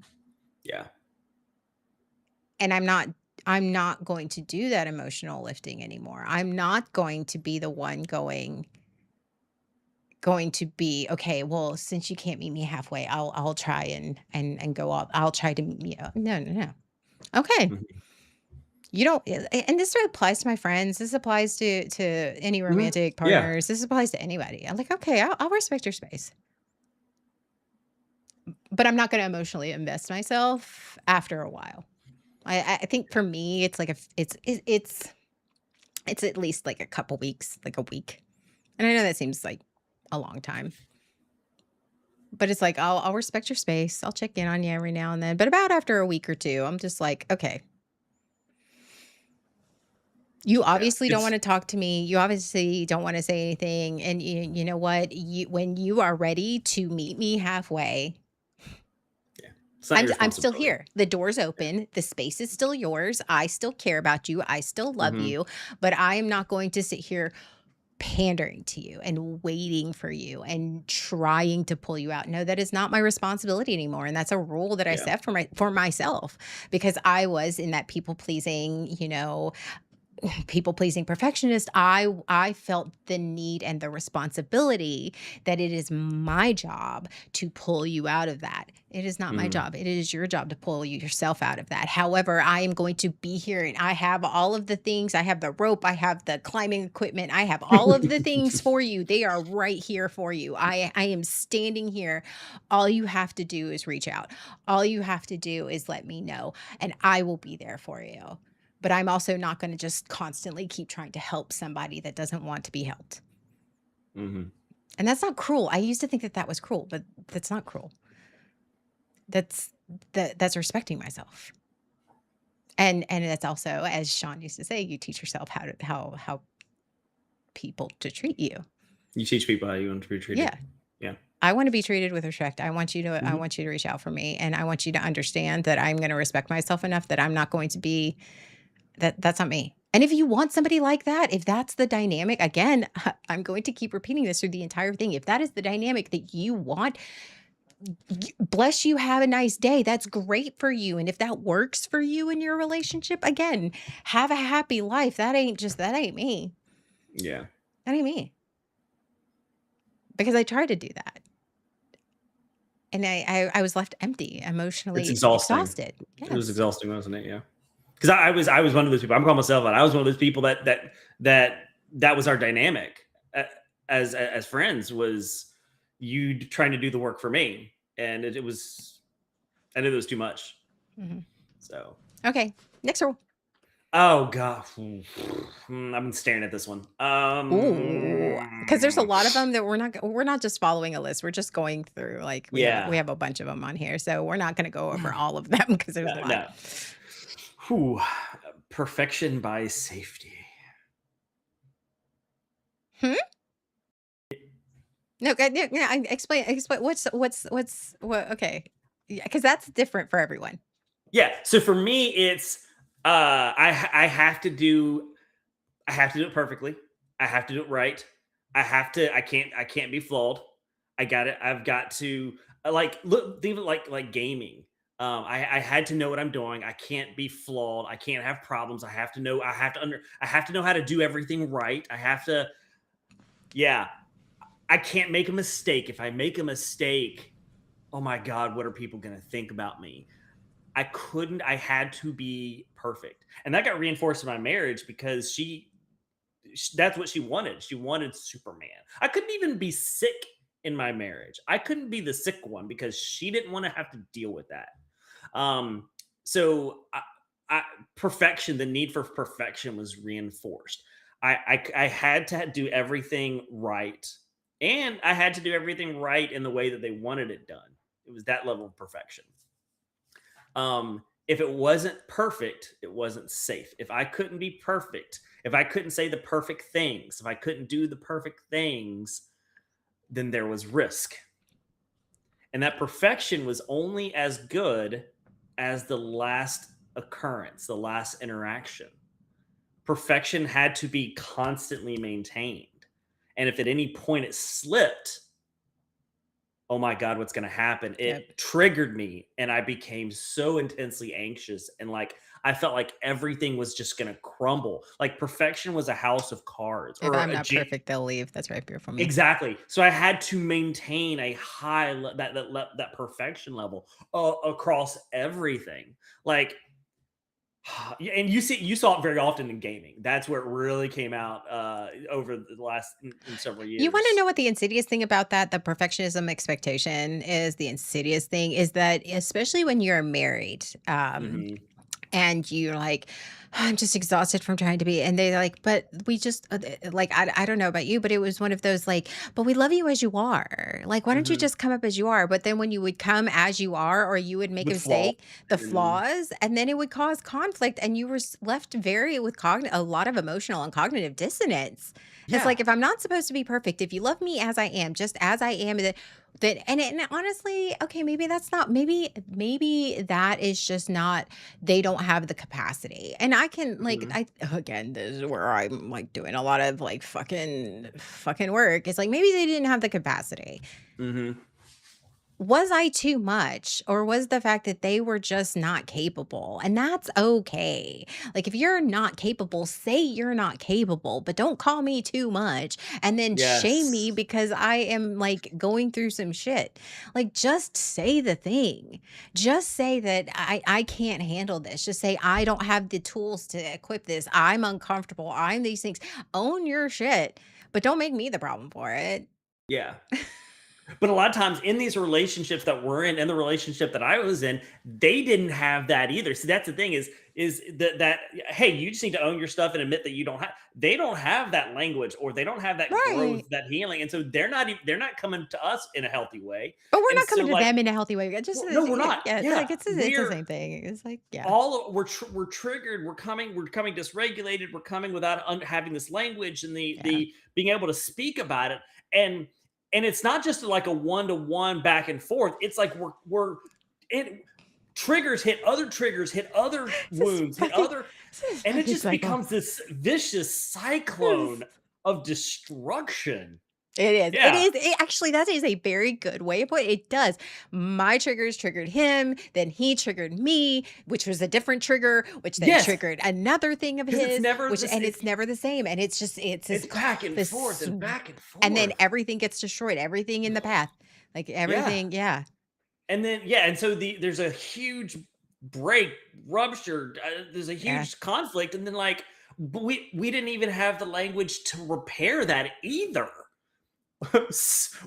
Yeah. And I'm not going to do that emotional lifting anymore. I'm not going to be the one going to be, "Okay, well, since you can't meet me halfway, I'll try and go off. I'll try to no, no, no. Okay. Hmm. You don't, and this applies to my friends. This applies to any Hmm. romantic Yeah. partners. This applies to anybody. I'm like, "Okay, I'll respect your space." But I'm not going to emotionally invest myself after a while. I think for me, it's like, it's at least like a couple weeks, like a week. And I know that seems like a long time, but it's like, I'll respect your space. I'll check in on you every now and then. But about after a week or two, I'm just like, "Okay, you Yeah. obviously don't want It's to talk to me. You obviously don't want to say anything. And you know what? When you are ready to meet me halfway, yeah. It's not your I'm still responsibility. here. The door's Yeah. open. The space is still yours. I still care about you. I still love Hmm. you. But I am not going to sit here pandering to you and waiting for you and trying to pull you out. No, that is not my responsibility anymore. And that's a rule that I Yeah. set for myself, because I was in that people pleasing perfectionist. I felt the need and the responsibility that it is my job to pull you out of that. It is not my Hmm. job. It is your job to pull yourself out of that. However, I am going to be here and I have all of the things. I have the rope, I have the climbing equipment, I have all of the things for you. They are right here for you. I am standing here. All you have to do is reach out. All you have to do is let me know, and I will be there for you. But I'm also not gonna just constantly keep trying to help somebody that doesn't want to be helped. Hmm. And that's not cruel. I used to think that that was cruel, but that's not cruel. That's that's respecting myself. And that's also, as Sean used to say, you teach yourself how people to treat you. You teach people how you want to be treated. Yeah. Yeah. I want to be treated with respect. I Hmm. want you to reach out for me, and I want you to understand that I'm going to respect myself enough that I'm not going to be, that's not me. And if you want somebody like that, if that's the dynamic, again, I'm going to keep repeating this through the entire thing. If that is the dynamic that you want, bless you, have a nice day. That's great for you. And if that works for you in your relationship, again, have a happy life. That ain't me. Yeah. That ain't me. Because I tried to do that. And I was left empty, It's emotionally exhausting. exhausted. It was Yes. exhausting, wasn't it? Yeah. because I was one of those people. I'm calling myself out. I was one of those people that was our dynamic as friends, was you trying to do the work for me, and it was, I knew it was too much. Mhm. So, Okay, next rule. oh god, I've been staring at this one. Ooh, because there's a lot of them that we're not just following a list, we're just going through, like, we Yeah, have a bunch of them on here, so we're not gonna go over all of them because there's a no, lot. no. Whew. Perfection by safety. Hmm? No, yeah, yeah, explain what okay. Yeah, because that's different for everyone. Yeah. So for me, it's I have to do it perfectly. I have to do it right. I can't be flawed. I got it. I've got to like look think of it like gaming. I had to know what I'm doing. I can't be flawed. I can't have problems. I have to know how to do everything right. I have to, yeah. I can't make a mistake. If I make a mistake, oh my God, what are people gonna think about me? I had to be perfect. And that got reinforced in my marriage because that's what she wanted. She wanted Superman. I couldn't even be sick in my marriage. I couldn't be the sick one because she didn't want to have to deal with that. Um, so I, perfection, the need for perfection was reinforced. I had to do everything right, and I had to do everything right in the way that they wanted it done. It was that level of perfection. If it wasn't perfect, it wasn't safe. If I couldn't be perfect, if I couldn't say the perfect things, if I couldn't do the perfect things, then there was risk. And that perfection was only as good as the last occurrence, the last interaction. Perfection had to be constantly maintained. And if at any point it slipped, oh my God, what's going to happen? Yep. It triggered me and I became so intensely anxious. And like, I felt like everything was just going to crumble. Like perfection was a house of cards If or I'm a not perfect, they'll leave. That's right here for me. exactly. So I had to maintain a that perfection level across everything. Like, yeah, and you saw it very often in gaming. That's where it really came out over the last in several You wanna years. know what the insidious thing about that, the perfectionism expectation is? The insidious thing is that, especially when you're married, Hmm. and you're like, "I'm just exhausted from trying to be," and they're like, "But we just," like, I don't know about you, but it was one of those, like, "But we love you as you are. Like, why don't you Hmm. just come up as you are?" But then when you would come as you are, or you would make a With flaws. mistake, the And flaws, and then it would cause conflict, and you were left very with a lot of emotional and cognitive dissonance. It's yeah, like, if I'm not supposed to be perfect, if you love me as I am, just as I am, and honestly, okay, maybe that's not, maybe that is just not, they don't have the capacity. And I can, like, mhm, I again, this is where I'm like doing a lot of like fucking work. It's like maybe they didn't have the capacity. mhm. Was I too much, or was the fact that they were just not capable? And that's okay. Like, if you're not capable, say you're not capable, but don't call me too much and then shame me Yes. because I am like going through some shit. Like, just say the thing. Just say that I can't handle this. Just say I don't have the tools to equip this. I'm uncomfortable. I'm these things. Own your shit, but don't make me the problem for it. Yeah. But a lot of times in these relationships that we're in the relationship that I was in, they didn't have that either. See, that's the thing is that hey, you just need to own your stuff and admit that you don't have. They don't have that language, or they don't have that growth, Right. that healing, and so they're not coming to us in a healthy way. But we're And not so, coming to like, them in a healthy way. It just well, is, no, we're yeah, not. yeah, it's Yeah, like it's the we're same thing. It's like, yeah. we're triggered. We're coming dysregulated. We're coming without having this language and Yeah. the being able to speak about it. And it's not just like a one to one back and forth. It's like we're it triggers hit other wounds, hit other, This is and it fucking just cycle. becomes this vicious cyclone of destruction. It is. It Yeah. is. Actually, that is a very good way of putting it. It does. My triggers triggered him, then he triggered me, which was a different trigger, which then Yes, triggered another thing of because it's his, never which, this. and it's never the same. And it's just it's this It's back and forth this and back and and then forth. everything gets destroyed, everything in the path. Like Yeah. everything, yeah. And then yeah, and so there's a huge break, rupture. There's a Yeah. huge conflict, and then like but we didn't even have the language to repair that either.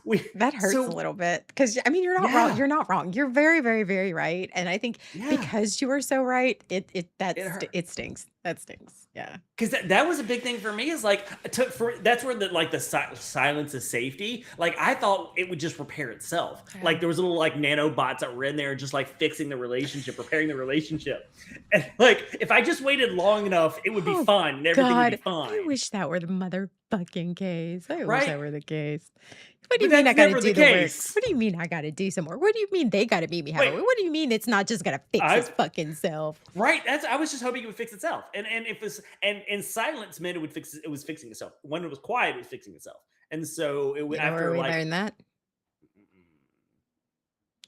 we That hurts a so little bit because I mean, you're not wrong. yeah, You're not wrong. You're very, very, very right. And I think yeah, because you were so right, it hurt. it stings. That stings. Yeah. 'Cause that was a big thing for me is, like, to for that's where the, like, the silence is safety. Like, I thought it would just repair itself. Yeah. Like, there was little, like, nanobots that were in there just, like, fixing the relationship, repairing the relationship. And, like, if I just waited long enough, it would be Oh fine, and everything would be God. I fine, wish that were the motherfucking case. I wish right? that were the case. What do But you mean I that's gotta never the do the work? case. What do you mean I gotta do some work? What do you mean they gotta meet me halfway? Wait, What do you mean it's not just gonna fix its I fucking self? right, that's I was just hoping it would fix itself. And if this and silence meant it was fixing itself. When it was quiet, it was fixing itself. And so it would You know where after, we like learned that?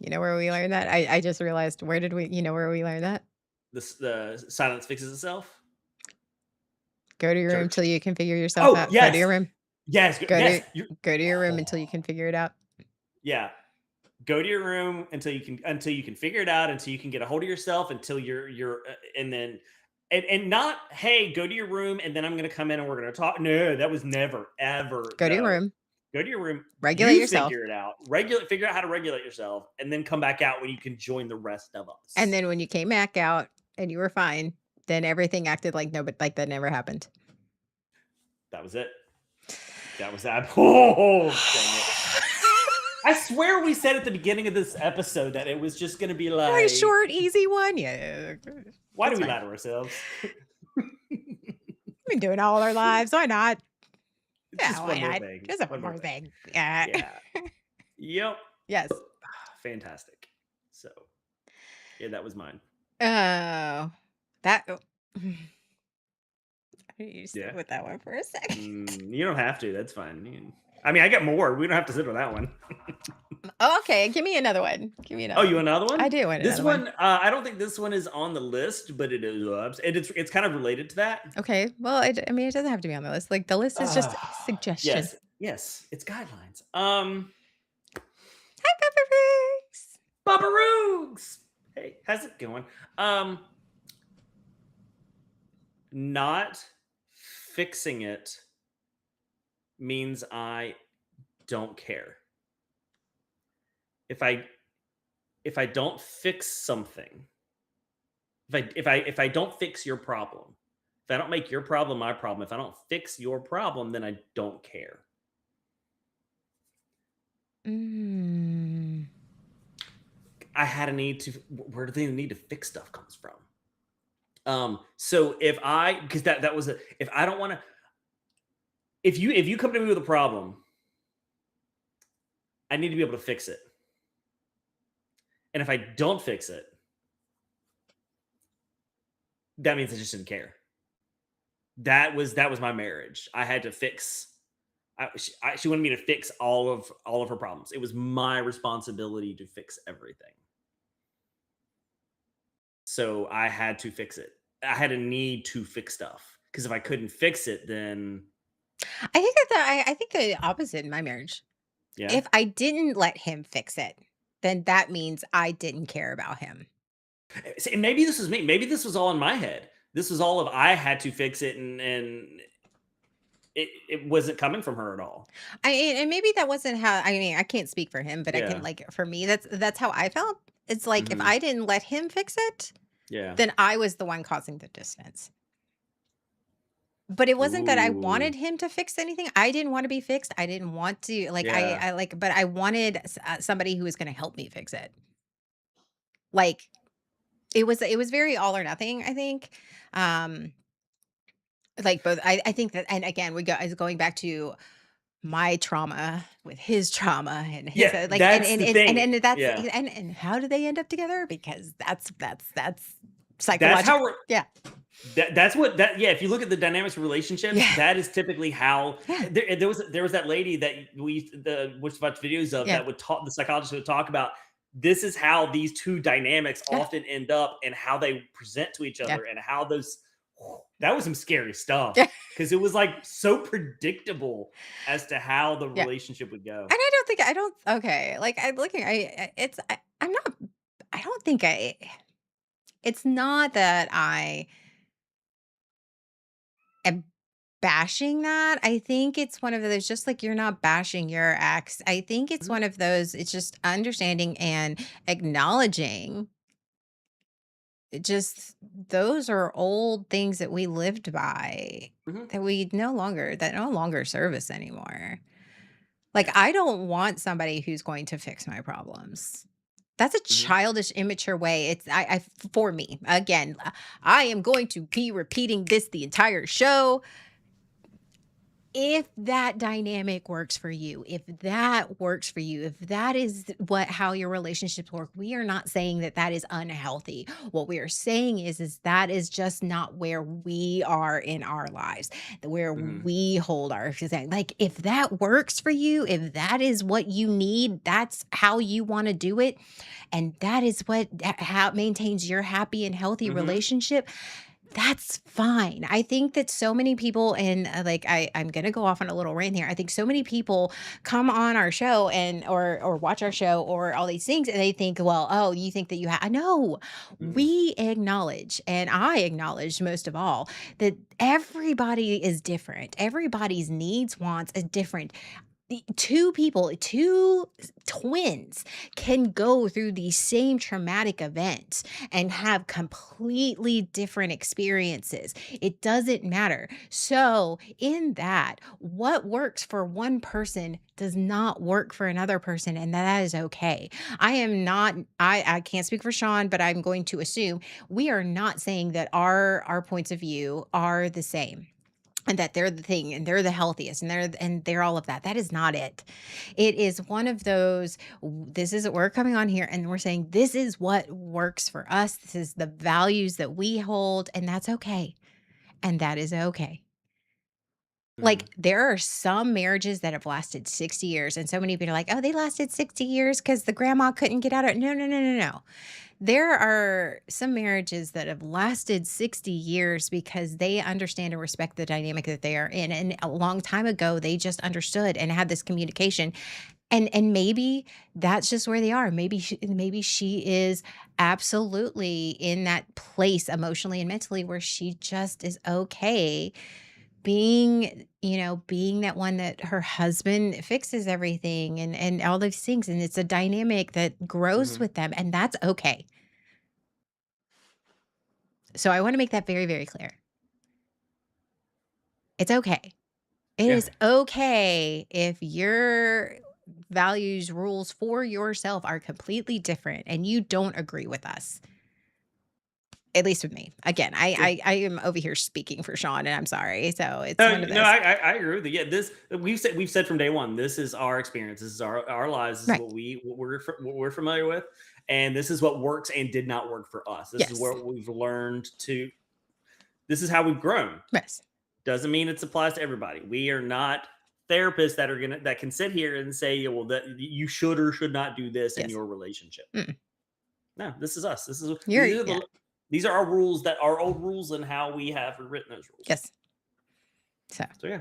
You know where we learned that? I just realized where did we you know where we learned that? the silence fixes itself? Go to your room Church. till you can figure yourself Oh, out. Go to yes. your room. Yes, Go yes, to you go to your room until you oh, can figure it out. yeah. Go to your room until you can figure it out, until you can get a hold of yourself, until and then and not, "Hey, go to your room, and then I'm gonna come in and we're gonna talk." No, that was never, ever, Go to your no. room, Go to your room, regulate you yourself, figure it out, figure out how to regulate yourself, and then come back out when you can join the rest of and us. then when you came back out and you were fine, then everything acted like no, but like that never happened. That was it. That was that. Oh, dang it. I swear we said at the beginning of this episode that it was just gonna be Like a like, short, easy one. Yeah, why do that's we fine. lie to ourselves? We've been doing all our lives. Why not? It's Yeah, just why one more not? thing. Just one One more more thing. thing. Yeah. Yeah. Yep. Yes. Fantastic. So, yeah, that was mine. Oh, that. I need to sit Yeah. with that one for a second. You don't have to. That's fine. I mean, I got more. We don't have to sit with that one. Oh, okay, give me another one. Give me Oh, another you one. want another I one? do want This another one. one, I don't think this one is on the list, but it is. It's kind of related to that. Okay, well, I mean, it doesn't have to be on the list. Like the list is just a suggestion. Yes, yes, it's guidelines. Hi, Pepper Pigs. Bubba Roogs. Hey, how's it going? Um, Not fixing it means I don't care. If I if I don't fix something, if I don't fix your problem, if I don't make your problem my problem, if I don't fix your problem, then I don't care. Mm. I had a need to where do the need to fix stuff comes from? So if I because that was a if I don't want to if you come to me with a problem, I need to be able to fix it. And if I don't fix it, that means I just didn't care. That was my marriage. I had to fix. She wanted me to fix all of her problems. It was my responsibility to fix everything. So I had to fix it. I had a need to fix stuff because if I couldn't fix it, then I think the opposite in my marriage. yeah. If I didn't let him fix it, then that means I didn't care about him. See, and maybe this was me. Maybe this was all in my head. This was all of I had to fix it, and it wasn't coming from her at all. And maybe that wasn't how I mean, I can't speak for him, but I can Yeah. like for me, that's how I felt. It's like if Hmm. I didn't let him fix it, Yeah. then I was the one causing the distance. But it wasn't that I Ooh. wanted him to fix anything. I didn't want to be fixed. I didn't want to like Yeah. I like but I wanted somebody who was going to help me fix it. Like it was very all or nothing, I think. Um like both I think that and again we go is going back to my trauma with his trauma and his Yeah. like That's the thing. and that's Yeah. and how do they end up together? Because that's That's how psychological. we're. Yeah. That's what that yeah, if you look at the dynamics of relationships, Yeah. that is typically how Yeah. there was that lady that we used the which watch videos of Yeah. that would talk the psychologist would talk about this is how these two dynamics Yeah. often end up and how they present to each Yeah. other and how those that was some scary stuff Yeah. because it was like so predictable as to how the Yeah. relationship would go. And I don't okay, like, I looking I it's I'm not I don't think It's not that I am bashing that. I think it's one of those, just like you're not bashing your ex. I think it's Mhm, one of those, it's just understanding and acknowledging just those are old things that we lived by mhm, that no longer serve us anymore. Like, yeah, I don't want somebody who's going to fix my problems. That's a mhm, childish, immature way. For me, again, I am going to be repeating this the entire show. If that dynamic works for you, if that works for you, if that is how your relationships work, we are not saying that that is unhealthy. What we are saying is that is just not where we are in our lives, where mhm, we hold our thing. Like, if that works for you, if that is what you need, that's how you want to do it, and that is how maintains your happy and healthy mhm, relationship, that's fine. I think that so many people, and like I'm gonna go off on a little rant here. I think so many people come on our show and or watch our show or all these things, and they think, well, oh, you think that you have? No, mhm, we acknowledge, and I acknowledge most of all, that everybody is different. Everybody's needs, wants is different. The two people, twins can go through the same traumatic event and have completely different experiences. It doesn't matter. So, in that, what works for one person does not work for another person, and that is okay. I am not, I can't speak for Sean, but I'm going to assume we are not saying that our points of view are the same and that they're the thing and they're the healthiest and they're all of that. That is not it. It is one of those, this is, we're coming on here and we're saying this is what works for us. This is the values that we hold, and that's okay. And that is okay. mhm, Like, there are some marriages that have lasted 60 years, and so many people are like, oh, they lasted 60 years because the grandma couldn't get out of it. No, no, no, no, no. There are some marriages that have lasted 60 years because they understand and respect the dynamic that they are in. And a long time ago, they just understood and had this communication. And maybe that's just where they are. Maybe she is absolutely in that place emotionally and mentally where she just is okay being that one that her husband fixes everything and all those things. And it's a dynamic that grows mhm, with them, and that's okay. So I want to make that very, very clear. It's okay. It yeah. is okay if your values, rules for yourself are completely different and you don't agree with us. At least with me. Again, I am over here speaking for Sean, and I'm sorry. So it's one of No, those. I agree with you. Yeah, this we've said from day one. This is our experience. This is our lives. This is Right. what we're familiar with, and this is what works and did not work for us. This is Yes. where we've learned to. This is how we've grown. Yes. Doesn't mean it applies to everybody. We are not therapists that can sit here and say, yeah, well, that you should or should not do this in Yes. your relationship. Mm. No, this is us. This is You're yeah. these are our rules, that our old rules, and how we have written those rules. Yes. So So yeah.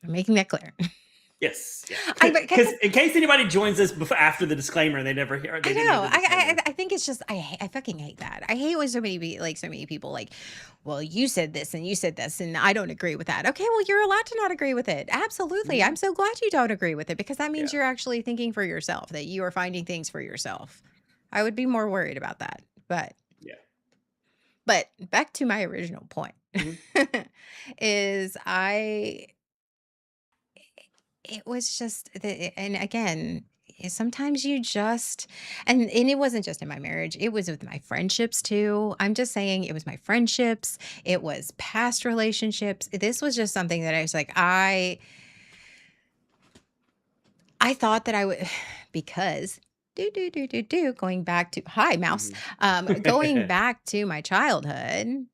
I'm making that clear. Yes, yeah. I but 'cause Because in case anybody joins us after the disclaimer and I they didn't hear know. the disclaimer. I think it's just I fucking hate that. I hate when so many people like, well, you said this and you said this and I don't agree with that. Okay, well, you're allowed to not agree with it. Absolutely. I'm Mhm. so glad you don't agree with it because that means Yeah, you're actually thinking for yourself, that you are finding things for yourself. I would be more worried about that. yeah. But back to my original point Mhm, is it was just and again, sometimes you just and it wasn't just in my marriage, it was with my friendships too. I'm just saying, it was my friendships, it was past relationships. This was just something that I was like, I thought that I would because going back to hi mouse, mhm. going back to my childhood,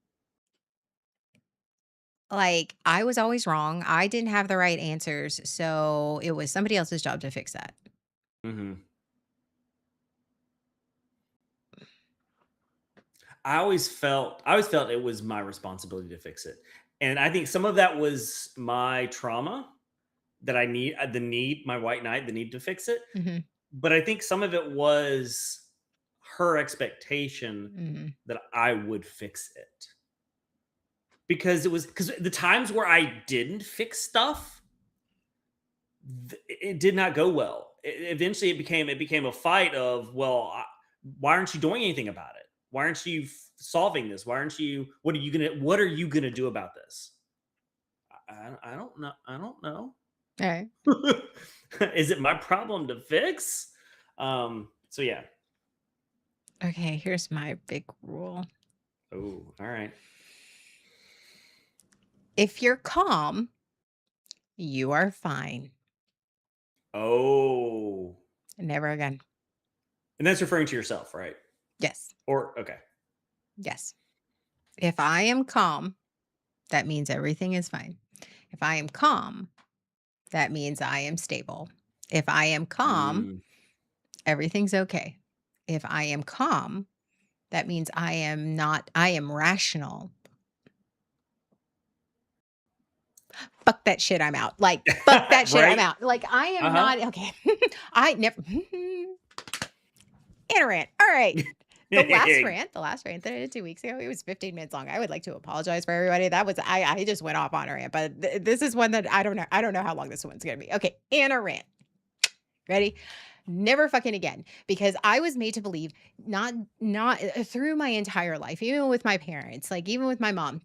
like, I was always wrong. I didn't have the right answers, so it was somebody else's job to fix that. Mhm. I always felt it was my responsibility to fix it, and I think some of that was my trauma, that I need the need my white knight, the need to fix it. Mhm. But I think some of it was her expectation Mhm. that I would fix it. Because the times where I didn't fix stuff, it did not go well. Eventually, it became a fight of, well, why aren't you doing anything about it? Why aren't you solving this? Why aren't you? What are you gonna do about this? I don't know. I don't know. Alright. Is it my problem to fix? So yeah. Okay, here's my big rule. Oh, all right. If you're calm, you are fine. Oh, Never again. and that's referring to yourself, right? Yes. Or okay. Yes. If I am calm, that means everything is fine. If I am calm, that means I am stable. If I am calm, Mm. everything's okay. If I am calm, that means I am rational. Fuck that shit, I'm out. Like, fuck that shit, I'm Right? out. Like, I Uh am huh. not okay. I never in a rant. All right. The last rant that I did 2 weeks ago, it was 15 minutes long. I would like to apologize for everybody. That was I just went off on a rant, but this is one that I don't know. I don't know how long this one's gonna be. Okay, in a rant. Ready? Never fucking again. Because I was made to believe not through my entire life, even with my parents, like even with my mom.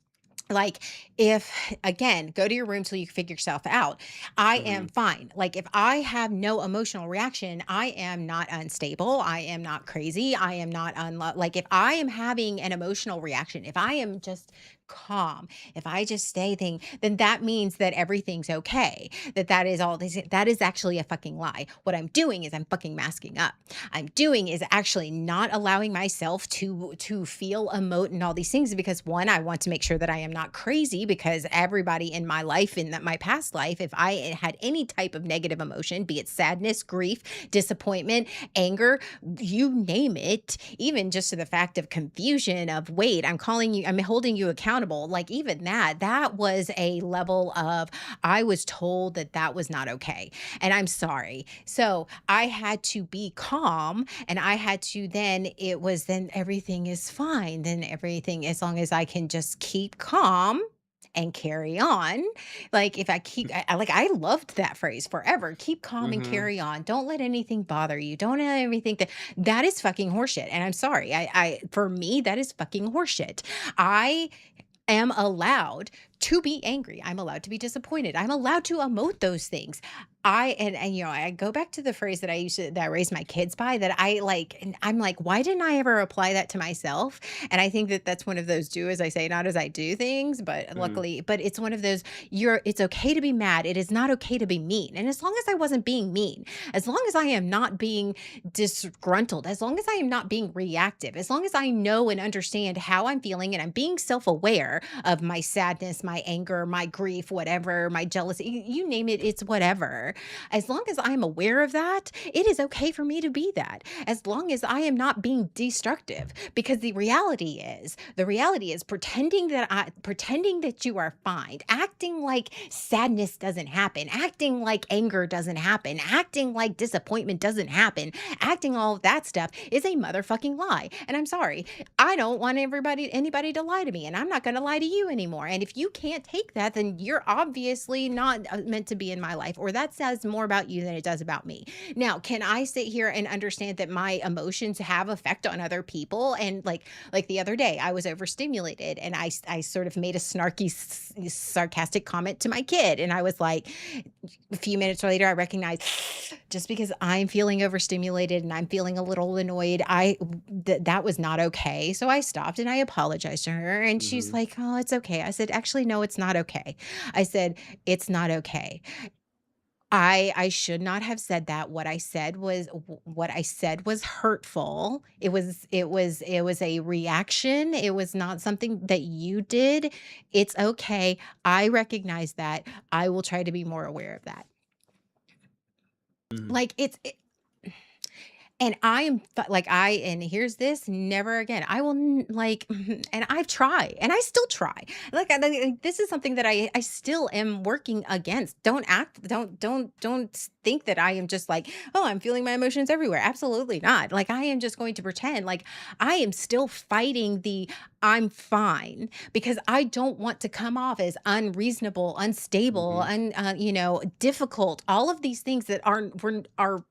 Like, if again, go to your room till you figure yourself out. I am Mhm. fine. Like, if I have no emotional reaction, I am not unstable. I am not crazy. I am not like, if I am having an emotional reaction, if I am just calm, if I just stay thing, then that means that everything's okay. That is all this. That is actually a fucking lie. What I'm doing is I'm fucking masking up. I'm doing is actually not allowing myself to feel, emote, and all these things because one, I want to make sure that I am not crazy because everybody in my life, in that my past life, if I had any type of negative emotion, be it sadness, grief, disappointment, anger, you name it, even just to the fact of confusion of wait, I'm calling you, I'm holding you accountable. Like even that was a level of I was told that that was not okay. And I'm sorry. So I had to be calm and I had to then, it was then everything is fine. Then everything, as long as I can just keep calm and carry on. Like if I keep, like I loved that phrase forever. Keep calm and Mhm. carry on. Don't let anything bother you. Don't let everything that is fucking horseshit. And I'm sorry. For me, that is fucking horseshit. I am allowed to be angry. I'm allowed to be disappointed. I'm allowed to emote those things. And you know, I go back to the phrase that I used to that I raised my kids by that I like and I'm like, why didn't I ever apply that to myself? And I think that that's one of those do as I say, not as I do things, but Mm. luckily, but it's one of those it's okay to be mad. It is not okay to be mean. And as long as I wasn't being mean, as long as I am not being disgruntled, as long as I am not being reactive, as long as I know and understand how I'm feeling and I'm being self-aware of my sadness, my anger, my grief, whatever, my jealousy, you name it, it's whatever. As long as I'm aware of that, it is okay for me to be that. As long as I am not being destructive because the reality is pretending that you are fine, acting like sadness doesn't happen, acting like anger doesn't happen, acting like disappointment doesn't happen, acting all of that stuff is a motherfucking lie. And I'm sorry, I don't want anybody to lie to me, and I'm not going to lie to you anymore. And if you can't take that, then you're obviously not meant to be in my life, or that says more about you than it does about me. Now, can I sit here and understand that my emotions have effect on other people? And like the other day, I was overstimulated, and I sort of made a snarky, sarcastic comment to my kid, and I was like, a few minutes later, I recognized just because I'm feeling overstimulated and I'm feeling a little annoyed, that was not okay. So I stopped and I apologized to her, and she's Mhm. like, "Oh, it's okay." I said, "Actually, no, it's not okay." I said, "It's not okay. I should not have said that. What I said was hurtful. It was a reaction. It was not something that you did. It's okay. I recognize that. I will try to be more aware of that." Mhm. Like And I am like and here's this, never again. I will like, and I've tried, and I still try. This is something that I still am working against. Don't think that I am just like, oh, I'm feeling my emotions everywhere. Absolutely not. Like I am just going to pretend like I am still fighting the I'm fine because I don't want to come off as unreasonable, unstable, Mhm. difficult. All of these things that are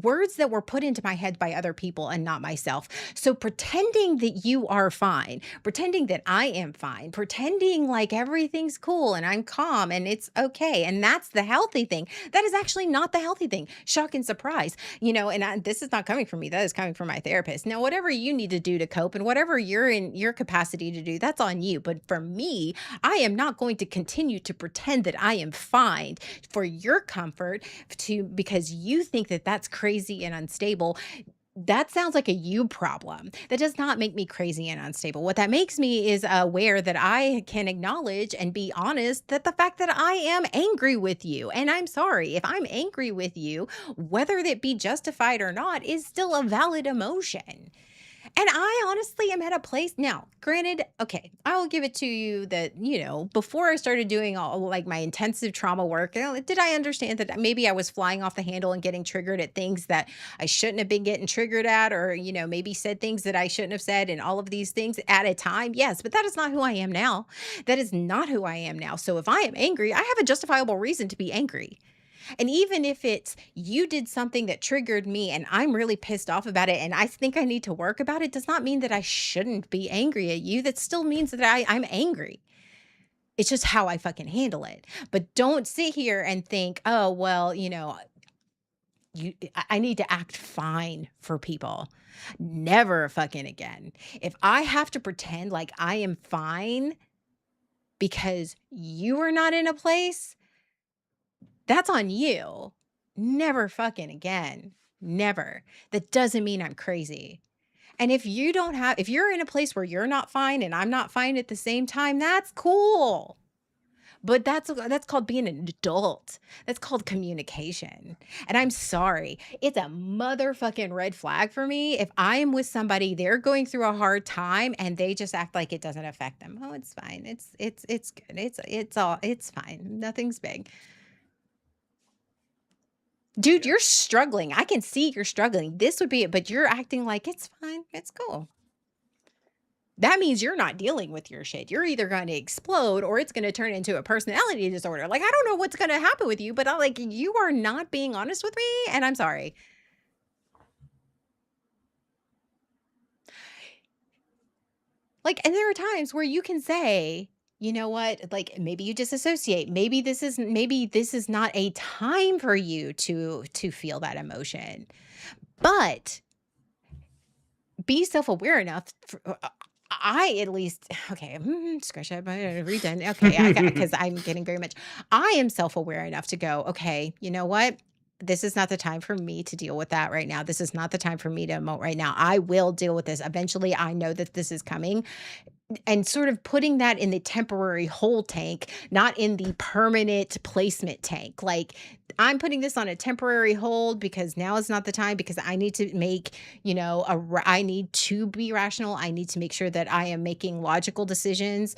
words that were put into my head by other people and not myself. So pretending that you are fine, pretending that I am fine, pretending like everything's cool and I'm calm and it's okay. And that's the healthy thing. That is actually not the healthy thing. Shock and surprise, this is not coming from me. That is coming from my therapist. Now, whatever you need to do to cope and whatever you're in your capacity to do, that's on you. But for me, I am not going to continue to pretend that I am fine for your comfort because you think that that's crazy and unstable. That sounds like a you problem. That does not make me crazy and unstable. What that makes me is aware that I can acknowledge and be honest that the fact that I am angry with you, and I'm sorry, if I'm angry with you, whether it be justified or not, is still a valid emotion. And I honestly am at a place now. Granted, okay, I'll give it to you that, before I started doing all like my intensive trauma work, did I understand that maybe I was flying off the handle and getting triggered at things that I shouldn't have been getting triggered at, or, maybe said things that I shouldn't have said, and all of these things at a time? Yes, but that is not who I am now. That is not who I am now. So if I am angry, I have a justifiable reason to be angry. And even if it's you did something that triggered me and I'm really pissed off about it and I think I need to work about it, does not mean that I shouldn't be angry at you. That still means that I'm angry. It's just how I fucking handle it. But don't sit here and think, oh, well, I need to act fine for people. Never fucking again. If I have to pretend like I am fine because you are not in a place, that's on you. Never fucking again. Never. That doesn't mean I'm crazy. And if you're in a place where you're not fine and I'm not fine at the same time, that's cool. But that's called being an adult. That's called communication. And I'm sorry. It's a motherfucking red flag for me if I am with somebody, they're going through a hard time and they just act like it doesn't affect them. Oh, it's fine. It's good. It's fine. Nothing's big. Dude, Yeah. you're struggling. I can see you're struggling. This would be it, but you're acting like it's fine. It's cool. That means you're not dealing with your shit. You're either going to explode or it's going to turn into a personality disorder. Like, I don't know what's going to happen with you, but you are not being honest with me. And I'm sorry. Like, and there are times where you can say, you know what? Like, maybe you disassociate. Maybe this is not a time for you to feel that emotion. But be self-aware enough I at least okay, scratch that, redone. Okay, I got because I'm getting very much. I am self-aware enough to go, okay, you know what? This is not the time for me to deal with that right now. This is not the time for me to emote right now. I will deal with this. Eventually, I know that this is coming and sort of putting that in the temporary hold tank, not in the permanent placement tank. Like, I'm putting this on a temporary hold because now is not the time because I need to make, I need to be rational. I need to make sure that I am making logical decisions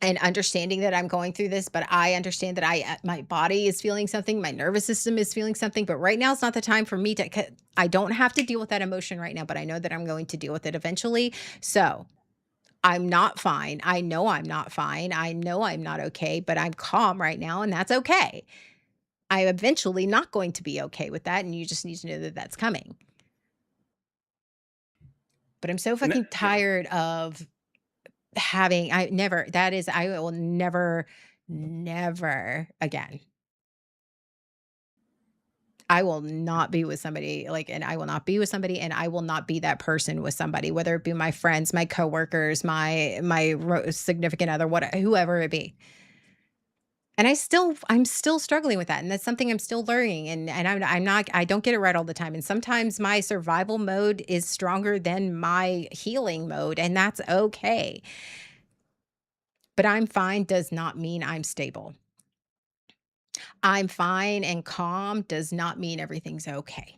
and understanding that I'm going through this, but I understand that my body is feeling something, my nervous system is feeling something, but right now is not the time for me to I don't have to deal with that emotion right now, but I know that I'm going to deal with it eventually. So, I'm not fine. I know I'm not fine. I know I'm not okay, but I'm calm right now, and that's okay. I'm eventually not going to be okay with that, and you just need to know that that's coming. But I'm so And fucking yeah. tired of having I never that is I will never, never again. I will not be with somebody and I will not be with somebody, and I will not be that person with somebody, whether it be my friends, my coworkers, my significant other, whoever it be. And I'm still struggling with that, and that's something I'm still learning, and I don't get it right all the time, and sometimes my survival mode is stronger than my healing mode, and that's okay. But I'm fine does not mean I'm stable. I'm fine and calm does not mean everything's okay.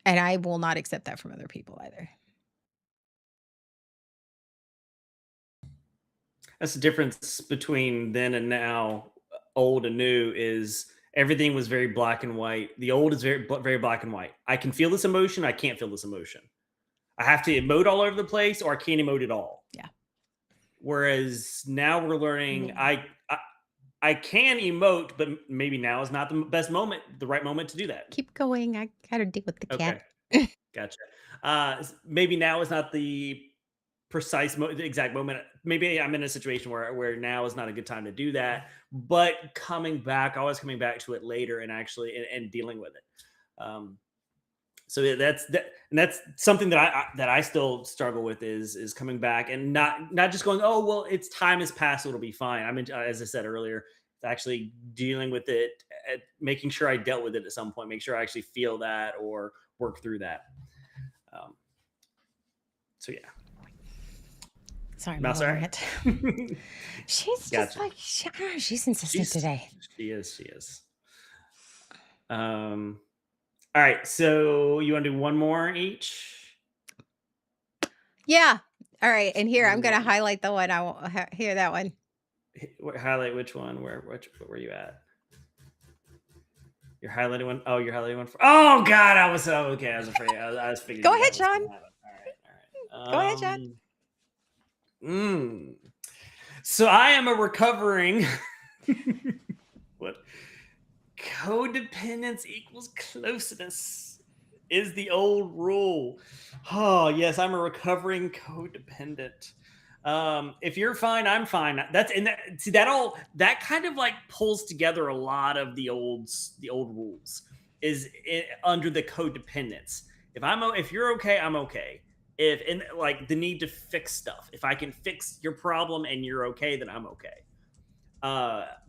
And I will not accept that from other people either. That's the difference between then and now. Old and new is everything was very black and white. The old is very black and white. I can feel this emotion. I can't feel this emotion. I have to emote all over the place, or I can't emote at all. Yeah. Whereas now we're learning, Mm. I can emote, but maybe now is not the best moment, the right moment to do that. Keep going. I gotta deal with the cat. Okay, gotcha. Maybe now is not the the exact moment. Maybe I'm in a situation where now is not a good time to do that. But always coming back to it later, and actually and dealing with it. Um, so and that's something that I still struggle with is coming back and not just going, oh well, it's time has passed, so it'll be fine. I mean, as I said earlier, actually dealing with it, making sure I dealt with it at some point, make sure I actually feel that or work through that. Um, so yeah, Sorry, my mouse little all right. rant. She's just Gotcha. like she's insistent She's today. she is. Um, all right, so you want to do one more each? Yeah. All right. And here I'm One gonna more. highlight the one I won't hear that one. Highlight which one? What were you at? You're highlighting one. Oh, you're highlighting one for. Oh God, I was okay. I was afraid. I was figuring Go that ahead, was Sean. gonna happen. All Go right, ahead, Sean. So I am a recovering. What? Codependence equals closeness is the old rule. Oh yes, I'm a recovering codependent. If you're fine, I'm fine. That kind of like pulls together a lot of the old rules under the codependence. If you're okay, I'm okay. If and like the need to fix stuff. If I can fix your problem and you're okay, then I'm okay.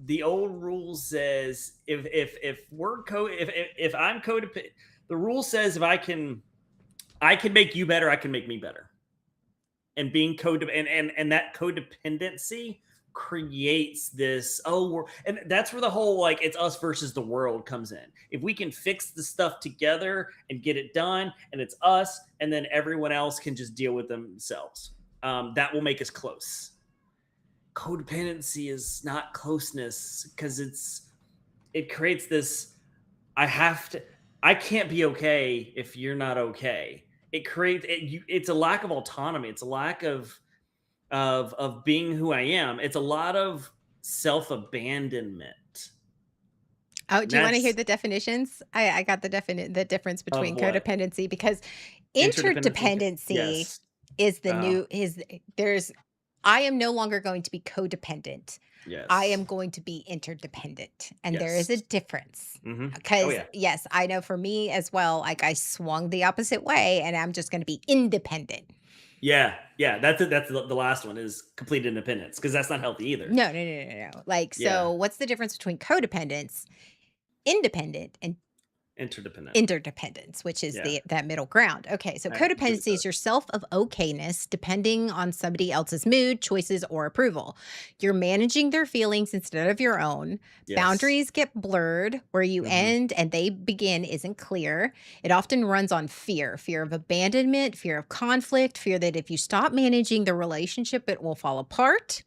The old rule says if I'm codependent, the rule says if I can make you better, I can make me better. And being codependent and that codependency creates this and that's where the whole like it's us versus the world comes in. If we can fix the stuff together and get it done, and it's us, and then everyone else can just deal with themselves, that will make us close. Codependency is not closeness because it creates this I can't be okay if you're not okay. It's a lack of autonomy. It's a lack of being who I am. It's a lot of self-abandonment. Oh, do you want to hear That's the definitions? I got the difference of between what? codependency because Interdependency? interdependency Yes. is the Uh, new is there's I am no longer going to be codependent. I yes. am going to be interdependent. And there is a Yes. difference. Oh Because, yeah. yes, I know for me as well, like I swung the opposite way and I'm just going to be independent. Yeah. Yeah. That's the last one is complete independence because that's not healthy either. No, no, no, no, no. Like, Yeah. so what's the difference between codependence, independent, and Interdependent. interdependence, which is Yeah. that middle ground? Okay, so I agree with codependency that. is your self of okayness depending on somebody else's mood, choices, or approval. You're managing their feelings instead of your own. Yes. Boundaries get blurred. Where you Mhm. end and they begin isn't clear. It often runs on fear of abandonment, fear of conflict, fear that if you stop managing the relationship, it will fall apart.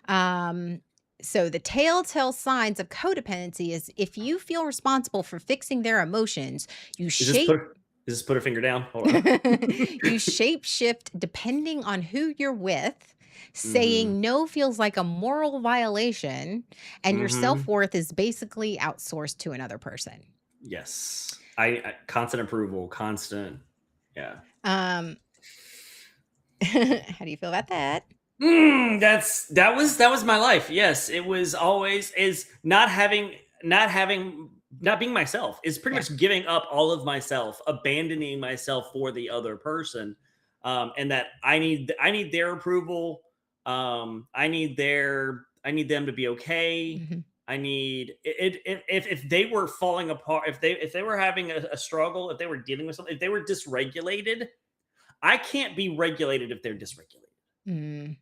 Um, so the telltale signs of codependency is if you feel responsible for fixing their emotions, you Is this shape put is this put a finger down? Hold on. you shape shift depending on who you're with. Mhm. Saying no feels like a moral violation, and your self Mhm. worth is basically outsourced to another person. Yes. I constant approval, constant yeah. Um, how do you feel about that? That was my life. Yes, it was always is not being myself is pretty Yeah. much giving up all of myself, abandoning myself for the other person, and that I need their approval. I need them to be okay. Mhm. I need if they were falling apart, if they were having a struggle, if they were dealing with something, if they were dysregulated, I can't be regulated if they're dysregulated. Mm,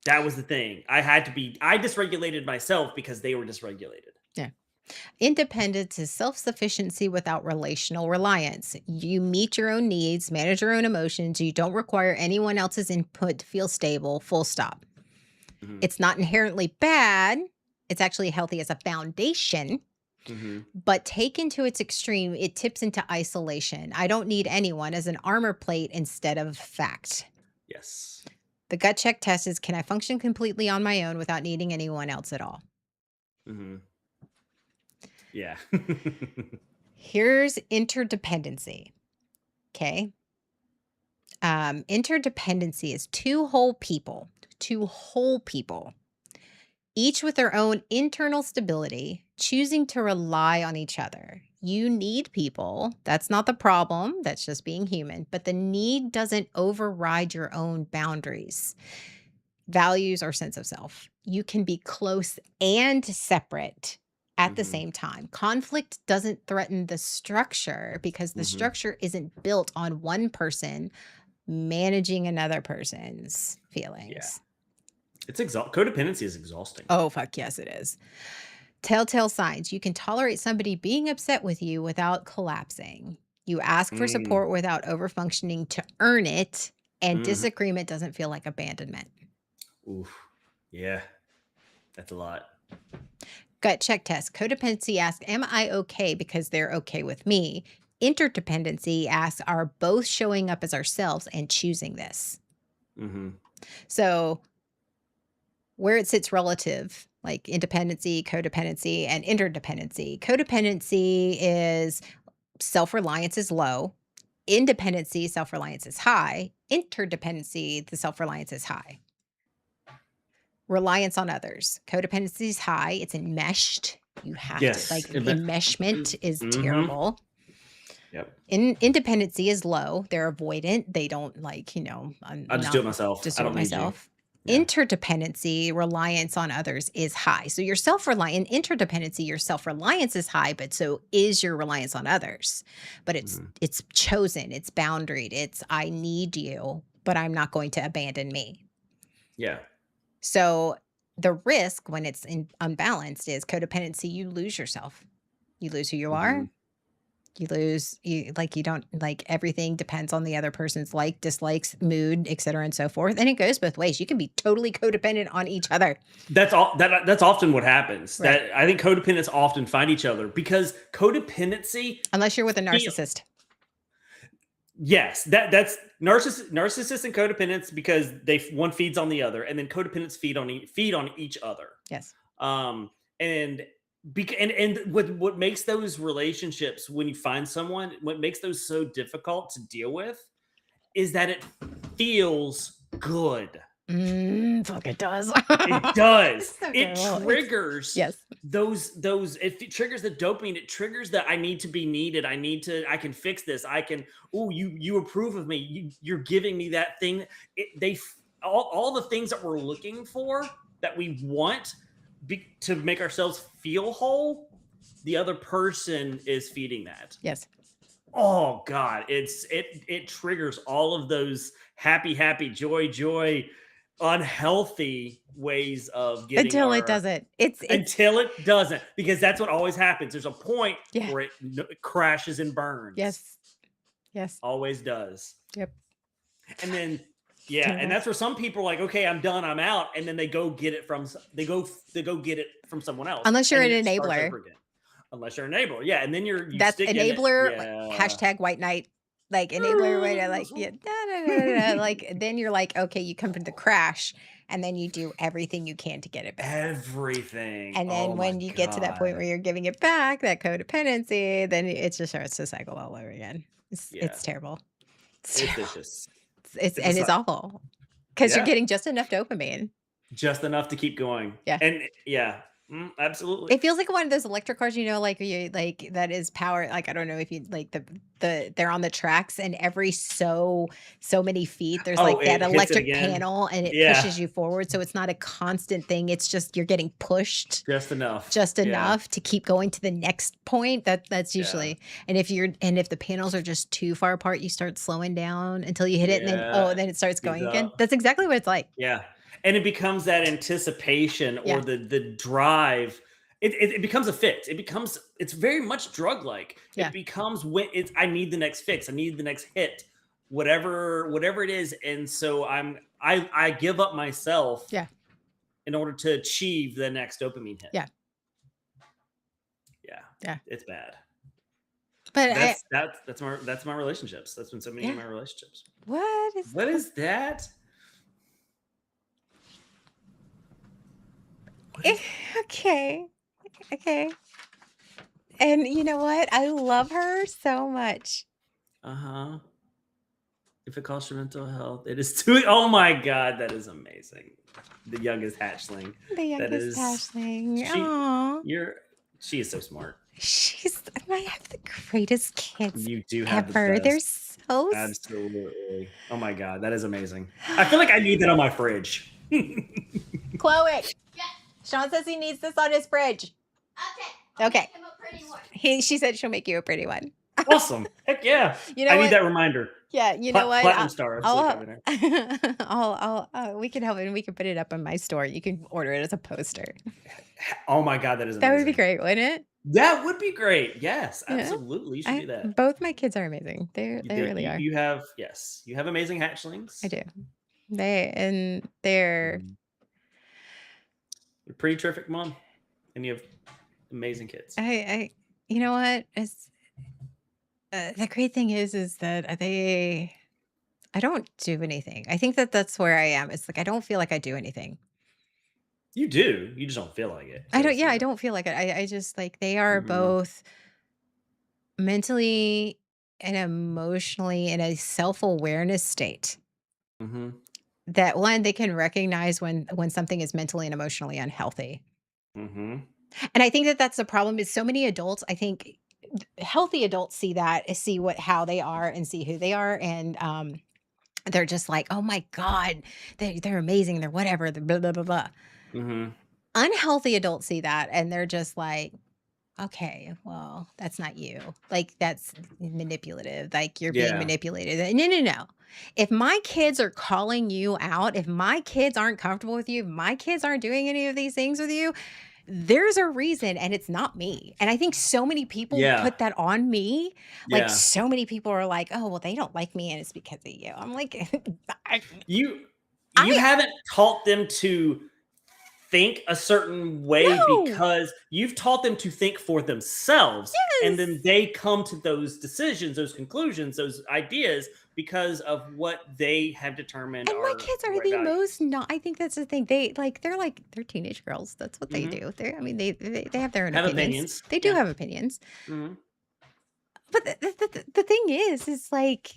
That was the thing. I dysregulated myself because they were dysregulated. yeah. Independence is self sufficiency without relational reliance. You meet your own needs, manage your own emotions. You don't require anyone else's input to feel stable, full stop. Mhm. It's not inherently bad. It's actually healthy as a foundation, Mhm. but taken to its extreme, it tips into isolation. I don't need anyone as an armor plate instead of fact. Yes. The gut check test is, can I function completely on my own without needing anyone else at all? Mhm. Yeah. Here's interdependency. Okay. Interdependency is two whole people, each with their own internal stability, choosing to rely on each other. You need people. That's not the problem. That's just being human. But the need doesn't override your own boundaries, values, or sense of self. You can be close and separate at the Mhm. same time. Conflict doesn't threaten the structure because the Mhm. structure isn't built on one person managing another person's Yeah. feelings. Codependency is exhausting. Oh, fuck yes, it is. Telltale signs. You can tolerate somebody being upset with you without collapsing. You ask for Mm. support without overfunctioning to earn it, and Mhm. disagreement doesn't feel like abandonment. Oof. Yeah. That's a lot. Gut check test. Codependency asks, am I okay because they're okay with me? Interdependency asks, are both showing up as ourselves and choosing this? Mhm. So, where it sits relative, like independency, codependency, and interdependency. Codependency is self reliance is low, independency, self reliance is high, interdependency, the self reliance is high. Reliance on others. Codependency is high, it's enmeshed. You have to, Yes. like, enmeshment is Mhm. terrible. Yep. Independency is low. They're avoidant. They don't like, I'm I just do not it myself. just I do it don't need you. myself. Yeah. Interdependency, reliance on others is high. So you're self-reliant. Interdependency, your self-reliance is high, but so is your reliance on others. But it's Mhm. it's chosen, it's boundaried. It's I need you, but I'm not going to abandon me. Yeah. So the risk when it's unbalanced is codependency, you lose yourself. You lose who you are, Mhm. you don't like everything depends on the other person's like, dislikes, mood, et cetera, and so forth. And it goes both ways. You can be totally codependent on each other. That's often what happens. Right. That I think codependents often find each other because codependency Unless you're with a feel narcissist. yes, that's narcissists and codependents because one feeds on the other, and then codependents feed on each other. Yes. Um, and and what makes those relationships when you find someone, what makes those so difficult to deal with is that it feels good. Fuck it does. It does. It's so It terrible. It's triggers yes. those it triggers the dopamine. It triggers that I need to be needed. I can fix this. I can oh you approve of me. You're giving me that thing. All the things that we're looking for that we want to make ourselves feel whole, the other person is feeding that. Yes. Oh god, it triggers all of those happy joy unhealthy ways of getting Until it our doesn't. It's until it doesn't, because that's what always happens. There's a point yeah. where it crashes and burns. Yes. Yes. Always does. Yep. And then It's yeah, and terrible. that's where some people are like, okay, I'm done, I'm out, and then they go get it from they go get it from someone else, Unless you're and an then it starts enabler. over again. Unless you're an enabler, yeah, and then you That's stick in it, enabler, like, yeah. hashtag white knight, like, enabler way to, like, yeah, da, da, da, da, da, like, then you're like, okay, you come to the crash, and then you do everything you can to get it back. Everything. And Oh then my when you get to that point god. where you're giving it back, that codependency, then it just starts to cycle all over again. Yeah, It's terrible. It's it's terrible. vicious. It's It's a and it's cycle. awful because 'cause you're Yeah, getting just enough dopamine. just enough to keep going. Yeah. And yeah, absolutely. It feels like one of those electric cars, like you like that is power. Like I don't know if you like they're on the tracks and every so many feet there's Oh, like that it hits it electric again. panel and it Yeah, pushes you forward. So it's not a constant thing. It's just you're getting pushed just enough. just Yeah, enough to keep going to the next point. That's yeah, usually and if the panels are just too far apart, you start slowing down until you hit it and then yeah. then it starts Speeds going again. up. That's exactly what it's like. Yeah, and it becomes that anticipation or Yeah. the drive, it becomes a fix. It's very much drug like. Yeah. It becomes when it's I need the next fix. I need the next hit, whatever it is. And so I give up myself Yeah. in order to achieve the next dopamine hit. Yeah. Yeah, Yeah. it's bad. But I That's my relationships. That's been so many of yeah. my relationships. What is What that? is that? What Eh, is that? okay. Okay. And you know what? I love her so much. Uh-huh. If it costs your mental health, it is too. Oh my god, that is amazing. The youngest hatchling. The That youngest is hatchling. she. Aw. You're. She is so smart. She's I have the greatest kids You do have the ever. They're best. so Absolutely. Oh my god, that is amazing. I feel like I need that on my fridge. Chloe. Yes. Sean says he needs this on his fridge. Okay. Okay. Make him a pretty one. She said she'll make you a pretty one. Awesome. Heck yeah. You know I need what? that reminder. Yeah, you know what? Platinum star. Let's look I'll, over there. we can help and we can put it up on my store. You can order it as a poster. Oh my god, that is That amazing. would be great, wouldn't it? That would be great. Yes, Yeah. absolutely. You should do that. Both my kids are amazing. They really are. You have yes, you have amazing hatchlings. I do. They're Mhm. You're a pretty terrific mom, and you have amazing kids. I you know what? It's the great thing is that I don't do anything. I think that that's where I am. It's like I don't feel like I do anything. You do. You just don't feel like it. I don't. Because Yeah, you I know. don't feel like it. I just like they are Mhm, both mentally and emotionally in a self-awareness state mhm, that one they can recognize when something is mentally and emotionally unhealthy. mhm. And I think that that's the problem is so many adults, I think healthy adults see that, see what how they are and see who they are and they're just like, "Oh my god, they're amazing, they're whatever, they're blah blah blah blah." Mhm. Unhealthy adults see that and they're just like, "Okay, well, that's not you. Like that's manipulative. Like you're being Yeah. manipulated." No, no, no. If my kids are calling you out, if my kids aren't comfortable with you, if my kids aren't doing any of these things with you, there's a reason and it's not me. And I think so many people Yeah. put that on me. Like Yeah. so many people are like, "Oh, well, they don't like me and it's because of you." I'm like, I You you I haven't taught them to think a certain way no. because you've taught them to think for themselves, and then Yes. they come to those decisions, those conclusions, those ideas because of what they have determined And my are kids the are right the values. most not I think that's the thing. They're teenage girls. That's what they Mhm. do. I mean, they have their own Have opinions. opinions. They do Yeah. have opinions. Mhm. But the thing is like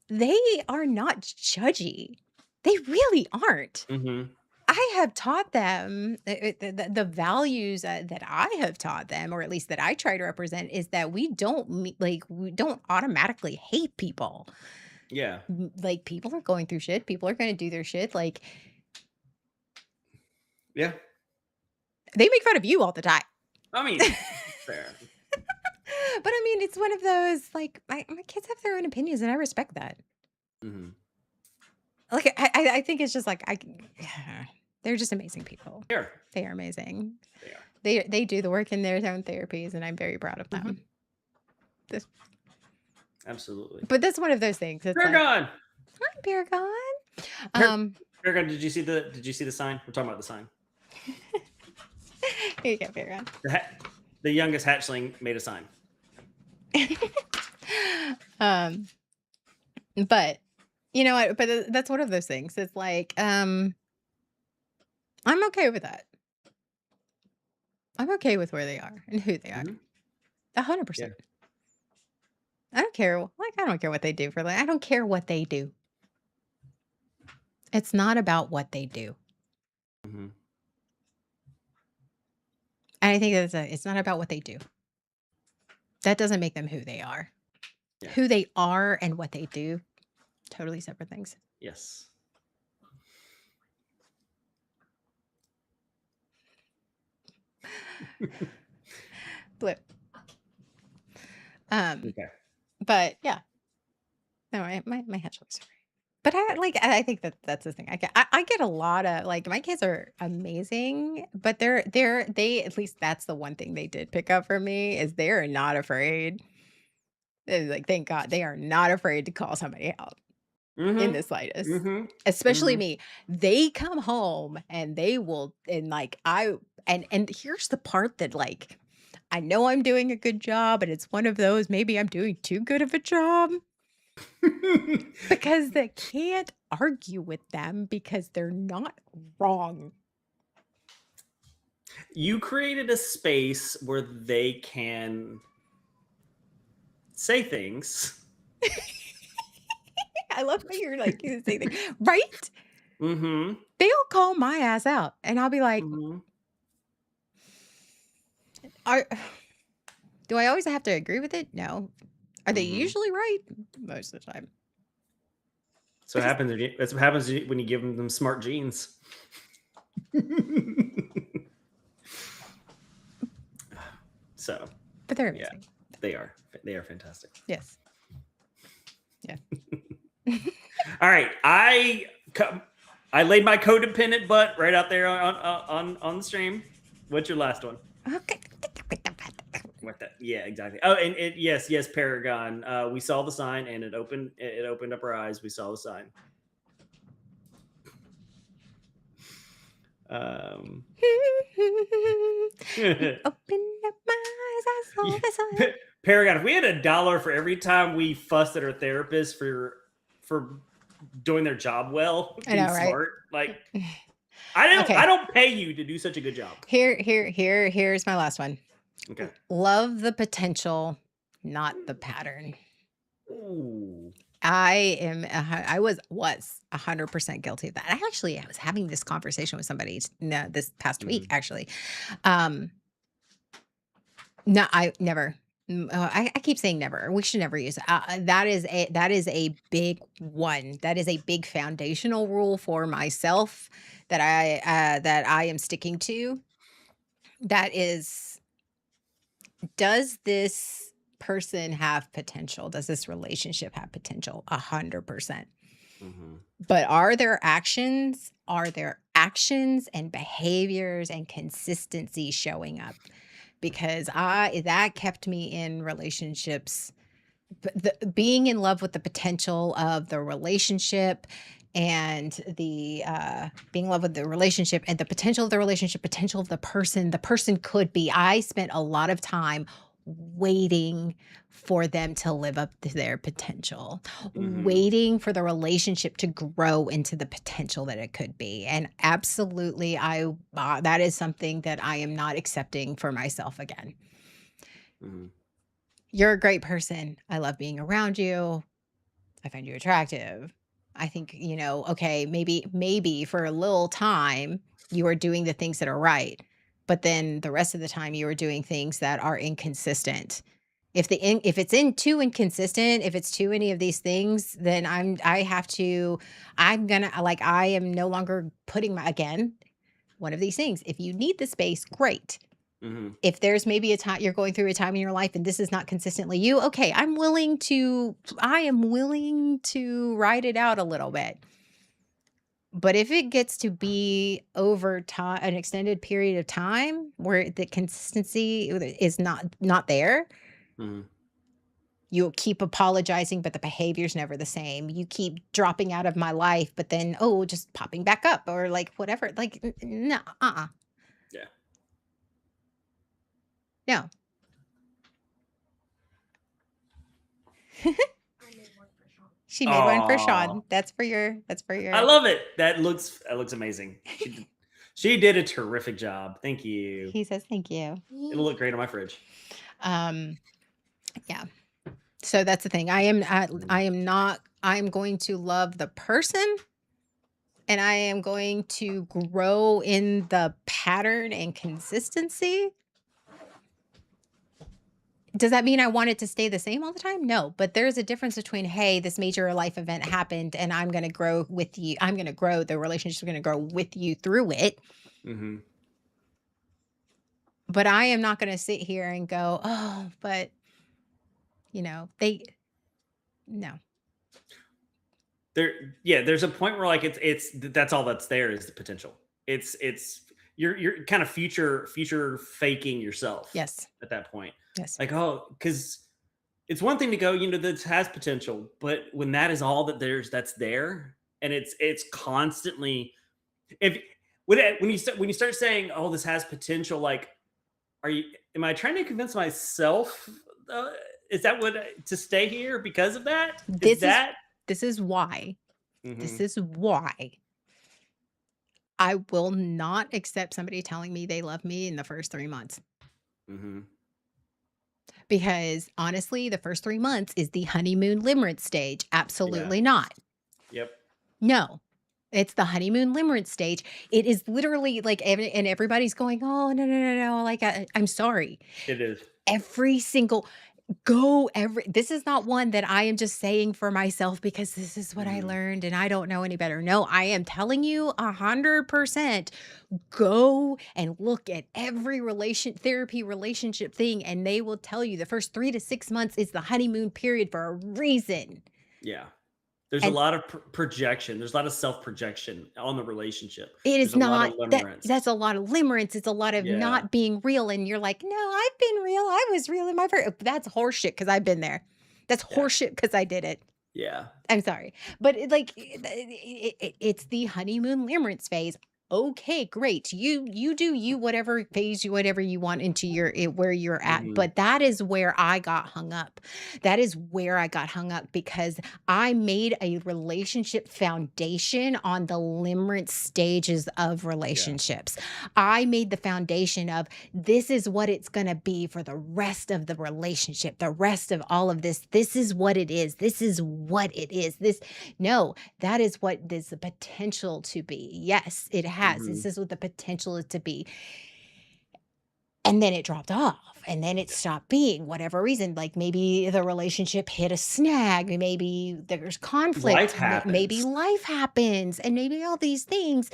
they are not judgy. They really aren't. Mhm. I have taught them the values that I have taught them, or at least that I try to represent, is that we don't automatically hate people. Yeah. Like people are going through shit. People are going to do their shit. Like Yeah. they make fun of you all the time. I mean, fair. But I mean, it's one of those like my kids have their own opinions, and I respect that. Mhm. Like I think it's just like they're just amazing people. Fair. They are amazing. They are. They do the work in their own therapies, and I'm very proud of Mhm. them. This, Absolutely. but that's one of those things. It's like, Paragon. hi, Paragon. Par- Um, Paragon, did you see the sign? We're talking about the sign. here you go, Paragon. The youngest hatchling made a sign. um, but you know what? But that's one of those things. It's like, I'm okay with that. I'm okay with where they are and who they are. Mhm. 100%. Yeah. I don't care. Like, I don't care what they do for like, I don't care what they do. It's not about what they do. Mhm. And I think it's not about what they do. That doesn't make them who they are. Yeah. Who they are and what they do, totally separate things. Yes. Blue. Um, Okay. but yeah. No, my hatchlings are great. But I think that that's the thing. I get a lot of like my kids are amazing, but they at least that's the one thing they did pick up from me is they're not afraid. Like thank God they are not afraid to call somebody out in Mhm. the slightest. Mhm. Especially Mhm. me. They come home and they will and like I and here's the part that like I know I'm doing a good job and it's one of those maybe I'm doing too good of a job. Because they can't argue with them because they're not wrong. You created a space where they can say things. I love how you're like, you say that, right? Mhm. They'll call my ass out, and I'll be like, Mhm. "Are do I always have to agree with it? No. Are they Mhm. usually right? Most of the time." Because That's what happens when you give them smart genes. So, but they're yeah, amazing. they are. They are fantastic. Yes. Yeah. All right, I laid my codependent butt right out there on the stream. What's your last one? Okay. What that? Yeah, exactly. Oh, and yes, yes, Paragon. We saw the sign, and it opened up our eyes. We saw the sign. Um, You opened up my eyes, I saw the sign. Paragon. If we had $1 for every time we fussed at our therapist for doing their job well, I being know, right? smart, like I Okay. don't pay you to do such a good job. Here's my last one. Okay. Love the potential, not the pattern. Ooh. I was 100% guilty of that. I was having this conversation with somebody this past week, Mhm. actually. Um, no, I never. I keep saying never. We should never use it. That is a big one. That is a big foundational rule for myself that I am sticking to. That is, does this person have potential? Does this relationship have potential? 100%. Mhm. But are there actions and behaviors and consistency showing up? Because I that kept me in relationships, being in love with the potential of the relationship and being in love with the relationship and the potential of the relationship, potential of the person could be. I spent a lot of time waiting for them to live up to their potential, Mhm. waiting for the relationship to grow into the potential that it could be. And absolutely, that is something that I am not accepting for myself again. Mhm. You're a great person. I love being around you. I find you attractive. I think, okay, maybe for a little time you are doing the things that are right, but then the rest of the time you are doing things that are inconsistent. If it's in too inconsistent, if it's too any of these things, then I'm gonna like I am no longer putting my again, one of these things. If you need the space, great. Mhm. If there's maybe a time you're going through a time in your life and this is not consistently you, okay, I am willing to ride it out a little bit. But if it gets to be over time, an extended period of time where the consistency is not there, Mhm. you keep apologizing, but the behavior's never the same. You keep dropping out of my life, but then just popping back up or like whatever. Like no, Yeah. no. She made one for Oh, Sean. That's for I your love it. That looks amazing. She did a terrific job. Thank you. He says thank you. It'll look great on my fridge. Um, yeah. So that's the thing. Mhm. I am not I'm going to love the person and I am going to grow in the pattern and consistency. Does that mean I want it to stay the same all the time? No, but there's a difference between, hey, this major life event happened and I'm going to grow with you. I'm going to grow. The relationship's going to grow with you through it. Mhm. But I am not going to sit here and go, they, no. yeah, there's a point where like that's all that's there is the potential. It's you're kind of future faking yourself Yes. at that point. Yes. Like, oh, because it's one thing to go, this has potential, but when that is all that that's there, and it's constantly, if when you start saying, "Oh, this has potential," like, are you? Am I trying to convince myself? Uh, is that what to stay here because of that? Is This is that? this is why. This Hmm. is why I will not accept somebody telling me they love me in the first 3 months. Hmm. Because honestly, the first 3 months is the honeymoon limerence stage. Yeah. Absolutely not. Yep. No. It's the honeymoon limerence stage. It is literally like, and everybody's going, "Oh, no, no, no, no." Like, I'm sorry. It is. Every single this is not one that I am just saying for myself because this is what I Mhm. learned and I don't know any better. No, I am telling you 100%. Go and look at every therapy relationship thing, and they will tell you the first 3 to 6 months is the honeymoon period for a reason. Yeah. There's a And lot of projection. There's a lot of self projection on the relationship. it There's is a lot of not limerence. that's a lot of limerence. It's a lot of Yeah. not being real. And you're like, no, I've been real. I was real in my first. That's horseshit because I've been there. That's Yeah. horseshit because I did it. Yeah. I'm sorry, but it's the honeymoon limerence phase. Okay, great. You do you whatever phase you whatever you want into where you're at, Mhm. but that is where I got hung up. That is where I got hung up because I made a relationship foundation on the limerence stages of Yeah. relationships. I made the foundation of this is what it's going to be for the rest of the relationship, the rest of all of this. This is what it is. This is what it is. No, that is what there's the potential to be. Yes, it has. This Mhm. is what the potential is to be. And then it dropped off, and then it stopped being whatever reason, like, maybe the relationship hit a snag, maybe there's Life conflict, maybe happens. life happens, and maybe all these things,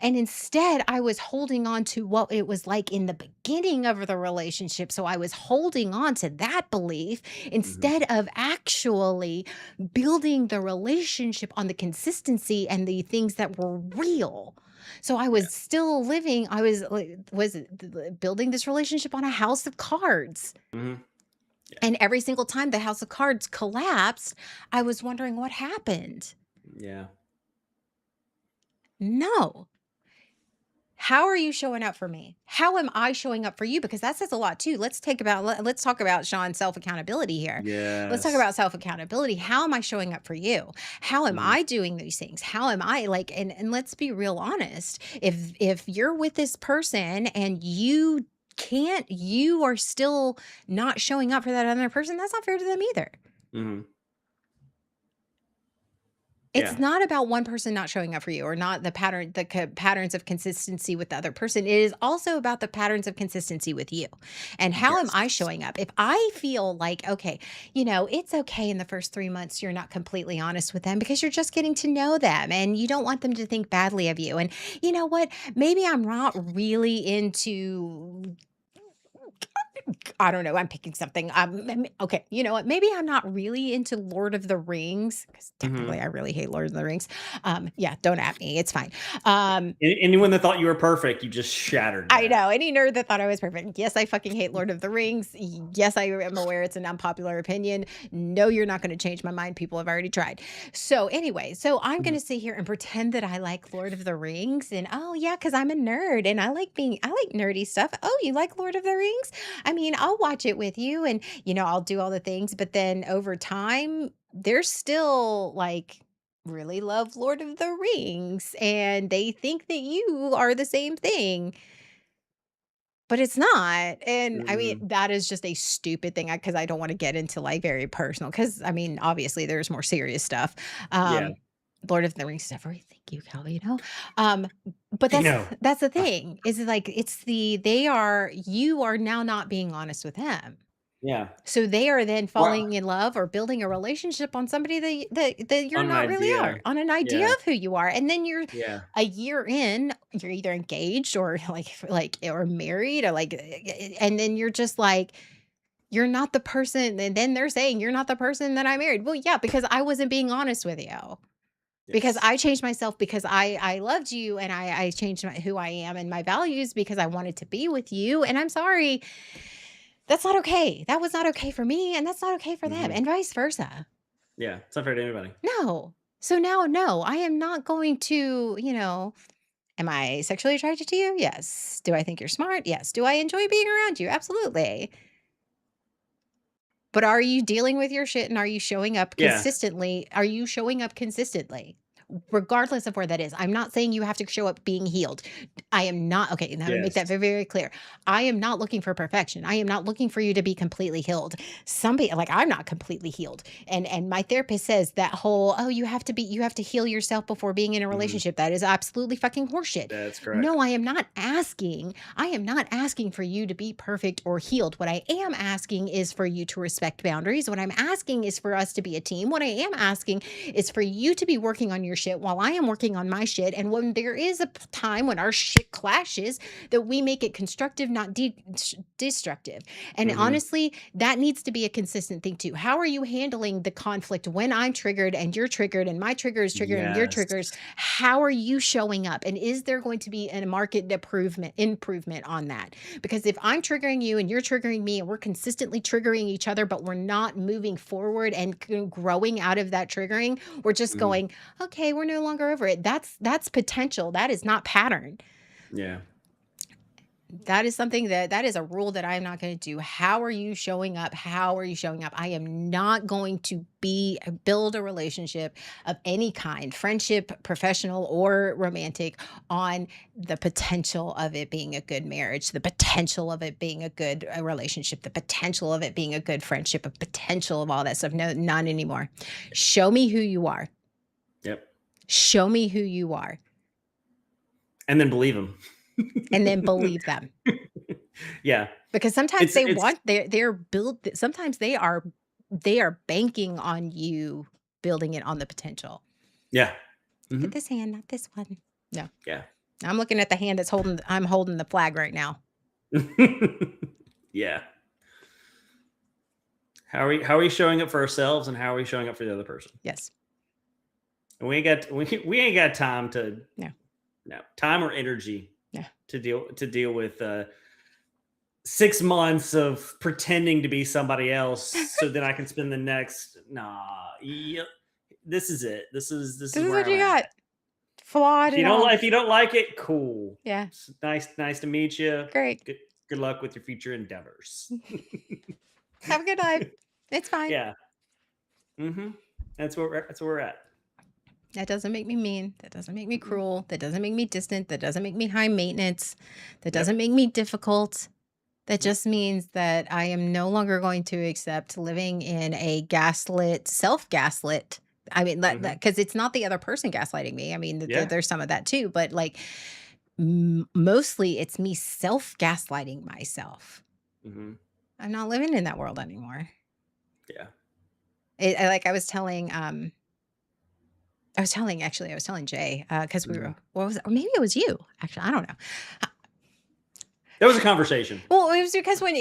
and instead, I was holding on to what it was like in the beginning of the relationship, so I was holding on to that belief Mhm. instead of actually building the relationship on the consistency and the things that were real. So I Yeah. was still living I was, like was it building this relationship on a house of cards, Mhm. Yeah. and every single time the house of cards collapsed, I was wondering what happened. Yeah. No. How are you showing up for me? How am I showing up for you? Because that says a lot too. Let's talk about Sean self-accountability here. Let's talk Yes. about self-accountability. How am I showing up for you? How am Mhm. I doing these things? How am I like and let's be real honest. If you're with this person and you are still not showing up for that other person, that's not fair to them either. Mhm. It's Yeah. not about one person not showing up for you or not patterns of consistency with the other person. It is also about the patterns of consistency with you. And how am I Yes. showing up? If I feel like, okay, it's okay in the first 3 months you're not completely honest with them because you're just getting to know them and you don't want them to think badly of you. And you know what? Maybe I'm not really into I don't know, I'm picking something, okay, you know what, maybe I'm not really into Lord of the Rings because technically Mhm. I really hate Lord of the Rings. Yeah, don't at me, it's fine. Um, Anyone that thought you were perfect, you just shattered I that. know, any nerd that thought I was perfect. Yes, I fucking hate Lord of the Rings. Yes, I am aware it's an unpopular opinion. No, you're not gonna change my mind, people have already tried. So, anyway, I'm Mhm. gonna sit here and pretend that I like Lord of the Rings and, "Oh, yeah, because 'cause I'm a nerd and I like nerdy stuff." "Oh, you like Lord of the Rings? I mean, I'll watch it with you and, I'll do all the things." But then over time, they're still, like, really love Lord of the Rings, and they think that you are the same thing. But it's not, and I mean, Mhm. that is just a stupid thing. Because I don't wanna get into, like, very personal. Because I mean, obviously, there's more serious stuff. Yeah. Lord of the Rings is every thank you, Kelly, Um, but I know. that's the thing, is like, you are now not being honest with them. Yeah. So they are then Well, falling in love or building a relationship on somebody that you're on an not really idea. are, on an idea Yeah. of who you are. And then you're Yeah. a year in, you're either engaged or like or married or like and then you're just like, you're not the person, and then they're saying you're not the person that I married. Well, yeah, because I wasn't being honest with you. because Yes. I changed myself because I loved you and I changed who I am and my values because I wanted to be with you. And I'm sorry, that's not okay. That was not okay for me, and that's not okay for them, Hmm. and vice versa. Yeah. It's not fair to anybody. No. So now, no, I am not going to, am I sexually attracted to you? Yes. Do I think you're smart? Yes. Do I enjoy being around you? Absolutely. But are you dealing with your shit and are you showing up Yeah. consistently? Are you showing up consistently? Regardless of where that is. I'm not saying you have to show up being healed. I am not okay, now to make that Yes. very, very clear. I am not looking for perfection. I am not looking for you to be completely healed. Somebody like I'm not completely healed. And my therapist says that whole, oh, you have to heal yourself before being in a Hmm. relationship. That is absolutely fucking horseshit. That's correct. No, I am not asking for you to be perfect or healed. What I am asking is for you to respect boundaries. What I'm asking is for us to be a team. What I am asking is for you to be working on your shit while I am working on my shit. And when there is a time when our shit clashes, that we make it constructive, not destructive. And Hmm. honestly, that needs to be a consistent thing too. How are you handling the conflict when I'm triggered and you're triggered and my trigger is triggered and your Yes. triggers? How are you showing up? And is there going to be a market improvement on that? Because if I'm triggering you and you're triggering me and we're consistently triggering each other, but we're not moving forward and growing out of that triggering, we're just Hmm. going, okay, we're no longer over it. That's potential. That is not pattern. Yeah. That is something that is a rule that I'm not going to do. How are you showing up? How are you showing up? I am not going to build a relationship of any kind, friendship, professional or romantic, on the potential of it being a good marriage, the potential of it being a good relationship, the potential of it being a good friendship, a potential of all that stuff. No, none anymore. Show me who you are. Yep. Show me who you are, And then believe them. and then believe them. Yeah. Because sometimes It's they're built sometimes they are banking on you building it on the potential. yeah. Look Hmm. at this hand, not this one. No. Yeah. I'm looking at the hand I'm holding the flag right now. Yeah. How are we showing up for ourselves and how are we showing up for the other person? Yes. And we ain't got time to No. no time or energy No. to deal with 6 months of pretending to be somebody else so then I can spend the next this is it. This is This is where what I'm you at. got. Flawed and all. If you don't like it, cool. Yeah. It's nice to meet you. Great. Good luck with your future endeavors. Have a good night. It's fine. Yeah. Hmm. That's where we're at. That doesn't make me mean. That doesn't make me Mhm. cruel. That doesn't make me distant. That doesn't make me high maintenance. That doesn't Yep. make me difficult. That Nope. just means that I am no longer going to accept living in a gaslit, self-gaslit. I mean, that Hmm. because it's not the other person gaslighting me. I mean, Yeah. there's some of that too, but like mostly it's me self-gaslighting myself. Hmm. I'm not living in that world anymore. Yeah. Like I was telling Jay because we Hmm. were, what was it? Or maybe it was you. Actually, I don't know. That was a conversation. Well, it was because when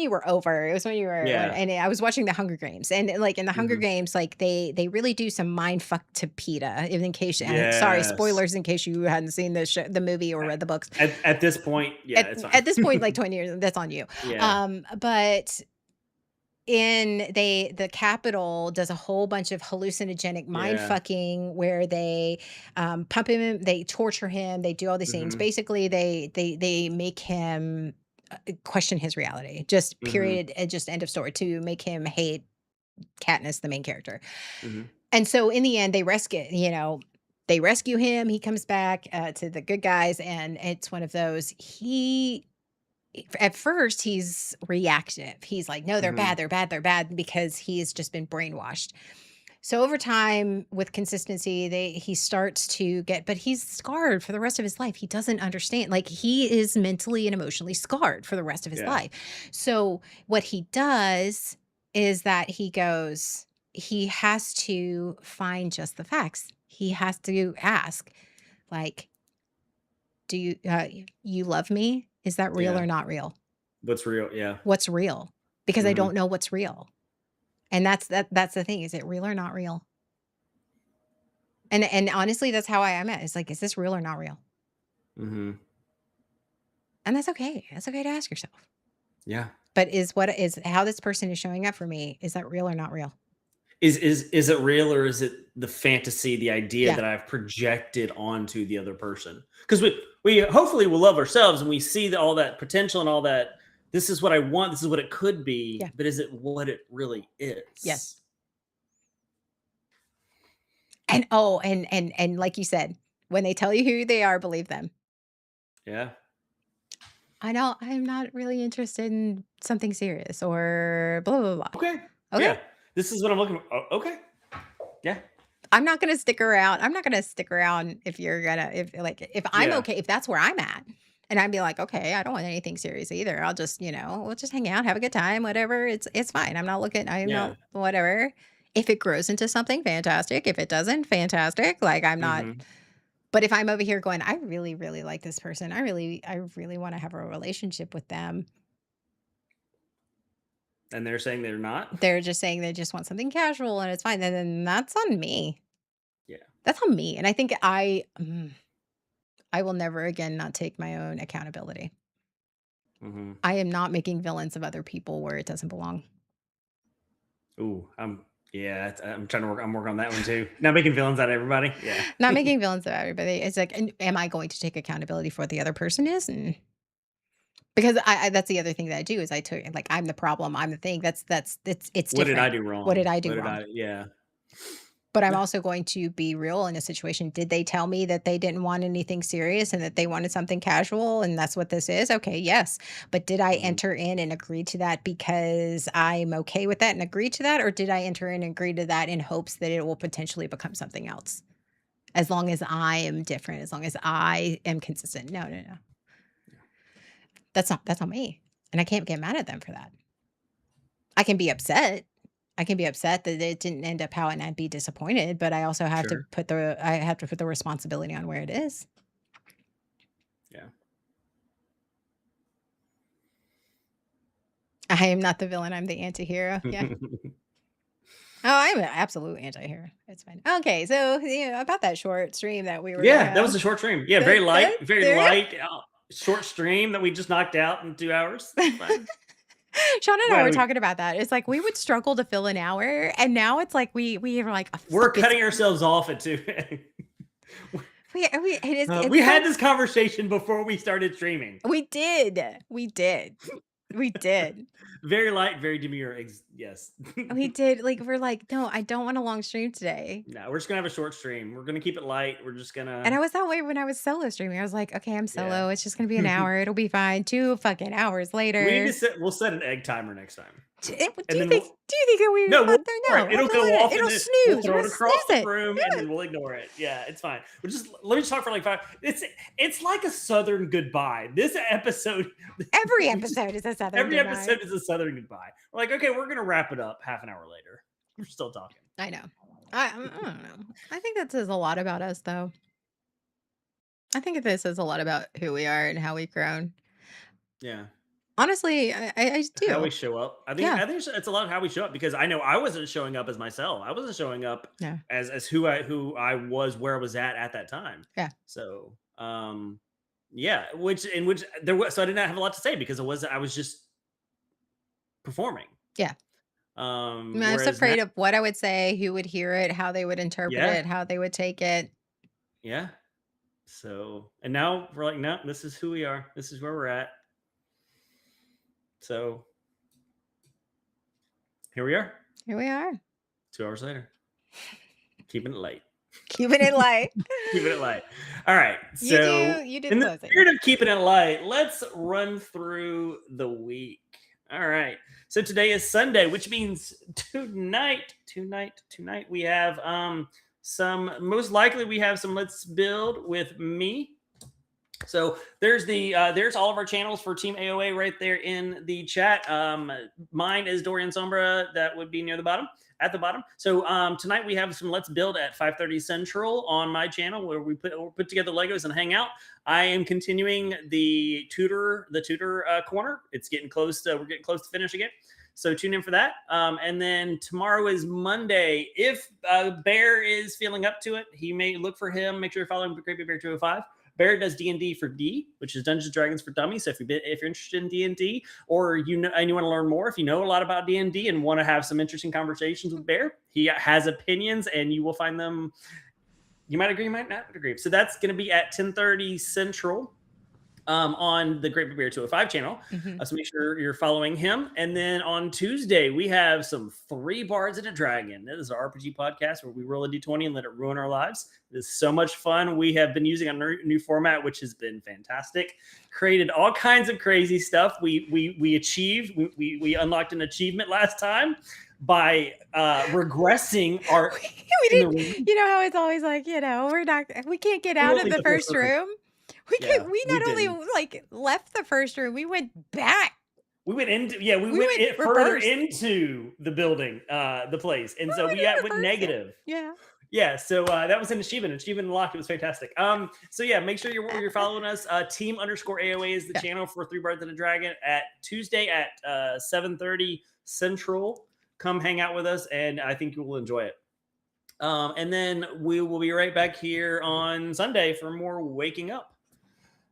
you were over, it was when you were Yeah. and I was watching the Hunger Games, and like in the Hunger Hmm. Games, like they really do some mind fuck to PETA. In case, sorry, Yes. spoilers in case you hadn't seen the movie or read the books. At this point, yeah, At it's fine. at this point, like 20 years, that's on you. Yeah. But the Capitol does a whole bunch of hallucinogenic mind Yeah. fucking where they pump him, they torture him, they do all these things. Hmm. Basically, they make him question his reality. Just Hmm. period. Just end of story. To make him hate Katniss, the main character. Hmm. And so in the end, they rescue him. He comes back to the good guys, and it's one of those. At first he's reactive. He's like, no, they're Hmm. bad, they're bad, they're bad, because he's just been brainwashed. So over time, with consistency, he starts to but he's scarred for the rest of his life. He doesn't understand. Like, he is mentally and emotionally scarred for the rest of his Yeah. life. So what he does is that he has to find just the facts. He has to ask, like, do you love me? Is that real Yeah. or not real? What's real? Yeah. What's real? Because I Hmm. don't know what's real. And that's the thing. Is it real or not real? And honestly, that's how I am at. It's like, is this real or not real? Hmm. And that's okay. That's okay to ask yourself. Yeah. But is how this person is showing up for me, is that real or not real? Is it real, or is it the fantasy, the idea Yeah. that I've projected onto the other person? Because we hopefully will love ourselves and we see all that potential and all that. This is what I want. This is what it could be. Yeah. But is it what it really Yes. is? And oh, and like you said, when they tell you who they are, believe them. Yeah. I know I'm not really interested in something serious or blah blah blah. Okay. Okay. Yeah. This is what I'm looking for. Oh, okay. Yeah. I'm not gonna stick around. I'm not gonna stick around if you're gonna if I'm Yeah. okay, if that's where I'm at. And I'd be like, okay, I don't want anything serious either. I'll just, we'll just hang out, have a good time, whatever. It's fine. I'm Yeah. not whatever. If it grows into something, fantastic. If it doesn't, fantastic. Like I'm not, Hmm. but if I'm over here going, I really, really like this person. I really want to have a relationship with them. And they're saying they're not. They're just saying they just want something casual and it's fine. Then that's on me. Yeah. That's on me. And I think I will never again not take my own accountability. Hmm. I am not making villains of other people where it doesn't belong. Ooh, I'm trying to work. I'm working on that one too. Not making villains out of everybody. Yeah. Not making villains of everybody. It's like, and am I going to take accountability for what the other person is? And because that's the other thing that I do is I took like I'm the problem, I'm the thing. It's What did I different. do What did wrong? I do What did wrong? I? Yeah. But I'm Yeah. also going to be real in a situation. Did they tell me that they didn't want anything serious and that they wanted something casual and that's what this is? Okay, yes. But did I Mhm. enter in and agree to that because I'm okay with that and agree to that? Or did I enter in and agree to that in hopes that it will potentially become something else? As long as I am different, as long as I am consistent. No, no, no. That's not me. And I can't get mad at them for that. I can be upset. I can be upset that it didn't end up how and I'd be disappointed, but Sure. I have to put the responsibility on where it is. Yeah. I am not the villain, I'm the anti-hero. Yeah. Oh, I'm an absolute anti-hero. It's fine. Okay, so, about that short stream that we were gonna Yeah, that have. was a short stream. Yeah, That very there light, short stream that we just knocked out in 2 hours. That's fine. Sean and I Well, were talking about that. It's like we would struggle to fill an hour, and now it's like we are like, "Oh, we're fuck, it's cutting ourselves off at 2. we it is We it's had so." this conversation before we started streaming. We did. We did. We did. Very light, very demure. Yes. We did, like, we're like, "No, I don't want a long stream today." No, we're just gonna have a short stream. We're gonna keep it light. We're just And I gonna, was that way when I was solo streaming. I was like, "Okay, I'm yeah. solo. It's just gonna be an hour. It'll be fine." 2 fucking hours We need to later. set. We'll set an egg timer next time, Do and you then think we'll. that we No, we'll got there? ignore No, it. It'll we'll go let it off, and it'll then we'll snooze. throw We'll it across snooze the it. room, and Yeah. then we'll ignore it. Yeah, it's fine. We'll just let me just talk for like 5. It's like a southern goodbye. This episode, Every we just episode is a southern every goodbye. episode is a southern goodbye. We're like, okay, we're gonna wrap it up half an hour later. We're still talking. I know. I don't know. I think that says a lot about us, though. I think this says a lot about who we are and how we've grown. Yeah, Honestly, I how we do. show up. Yeah. I think it's a lot of how we show up because I know I wasn't showing up as myself. I wasn't showing up Yeah. as who I was, where I was at that time. Yeah. So yeah, which there was, so I did not have a lot to say because I was just performing. Yeah. I was Whereas now, afraid of what I would say, who would hear it, how they would interpret yeah, it, how they would take it. yeah. So and now we're like, no, this is who we are. This is where we're at. So here we are, Here we are. 2 hours later, keeping it light. Keeping it light. Keeping it light. All right. So You do the in the closing. spirit of keeping it light, let's run through the week. All right. So today is Sunday, which means tonight we have some, most likely we have some Let's Build with me. So there's all of our channels for Team AOA right there in the chat. Mine is Dorian Sombra. That would be near the bottom, at the bottom. So tonight we have some Let's Build at 5:30 Central on my channel where we'll put together Legos and hang out. I am continuing the tutor corner. It's getting close. We're getting close to finishing it. So tune in for that. And then tomorrow is Monday. If Bear is feeling up to it, he may look for him. Make sure you're following Great Big Bear 205. Bear does D&D for D, which is Dungeons and Dragons for Dummies. So if you're interested in D&D, or you know and you want to learn more, if you know a lot about D&D and want to have some interesting conversations with Bear, he has opinions, and you will find them. You might agree, you might not agree. So that's going to be at 10:30 Central on the Great Big Bear 205 channel. So make sure you're following him. And then on Tuesday, we have some Three Bards and a Dragon. This is our RPG podcast where we roll a D20 and let it ruin our lives. It is so much fun. We have been using a new format, which has been fantastic. Created all kinds of crazy stuff. We achieved. We unlocked an achievement last time by regressing our. We didn't. You know how it's always like, we can't get out of the first room. We not only like left the first room, we went back. We went into we went further into the building, the place, and so we went negative. Yeah. So that was an achievement unlocked. It was fantastic. So yeah, make sure you're following us. Team_AOA is the channel for Three Bards and a Dragon at Tuesday at 7:30 Central. Come hang out with us, and I think you will enjoy it. And then we will be right back here on Sunday for more Waking Up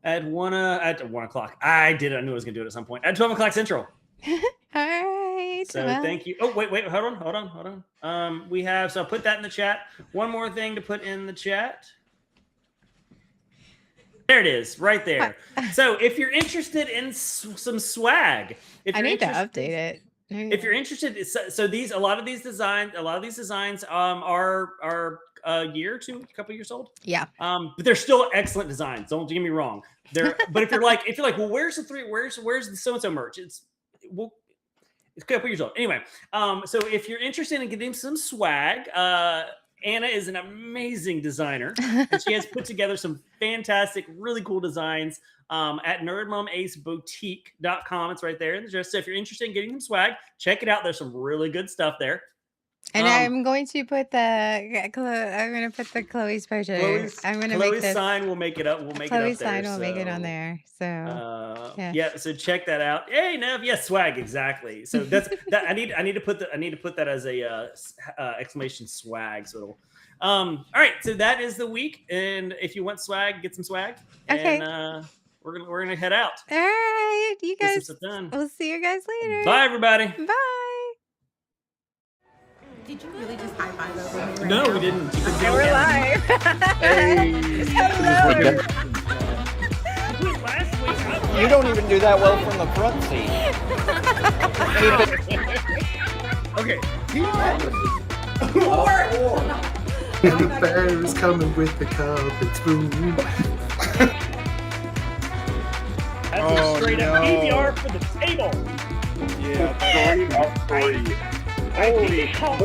at 1 o'clock. I knew I was gonna do it at some point at 12 o'clock Central. All right. So thank you. Oh, wait, hold on. We have, so I'll put that in the chat. One more thing to put in the chat. There it is, right there. So if you're interested in some swag, I need to update it. If you're interested, so a lot of these designs are a year or two, a couple years old. Yeah. But they're still excellent designs. Don't get me wrong. But if you're like, well, where's the so-and-so merch? It's a couple years old. Anyway, so if you're interested in getting some swag, Anna is an amazing designer, and she has put together some fantastic, really cool designs at nerdmomaceboutique.com. It's right there in the address. So if you're interested in getting some swag, check it out. There's some really good stuff there. And I'm going to put the Chloe's picture. I'm going to make Chloe's sign. We'll make it up. Chloe's sign will make it on there. So yeah. So check that out. Hey, Nev. Yes, swag. Exactly. So that's that. I need to put that as a exclamation swag. So all right. So that is the week. And if you want swag, get some swag. Okay. And we're gonna head out. All right, you guys. We'll see you guys later. Bye, everybody. Bye. Did you really just high five over me? No, we didn't. Okay, we're live. Hey. Hello. You don't even do that well from the front seat. Okay. The bear is coming with the carpet spoon. That's a straight up PBR for the table. Yeah, 3 of 3. I think it called.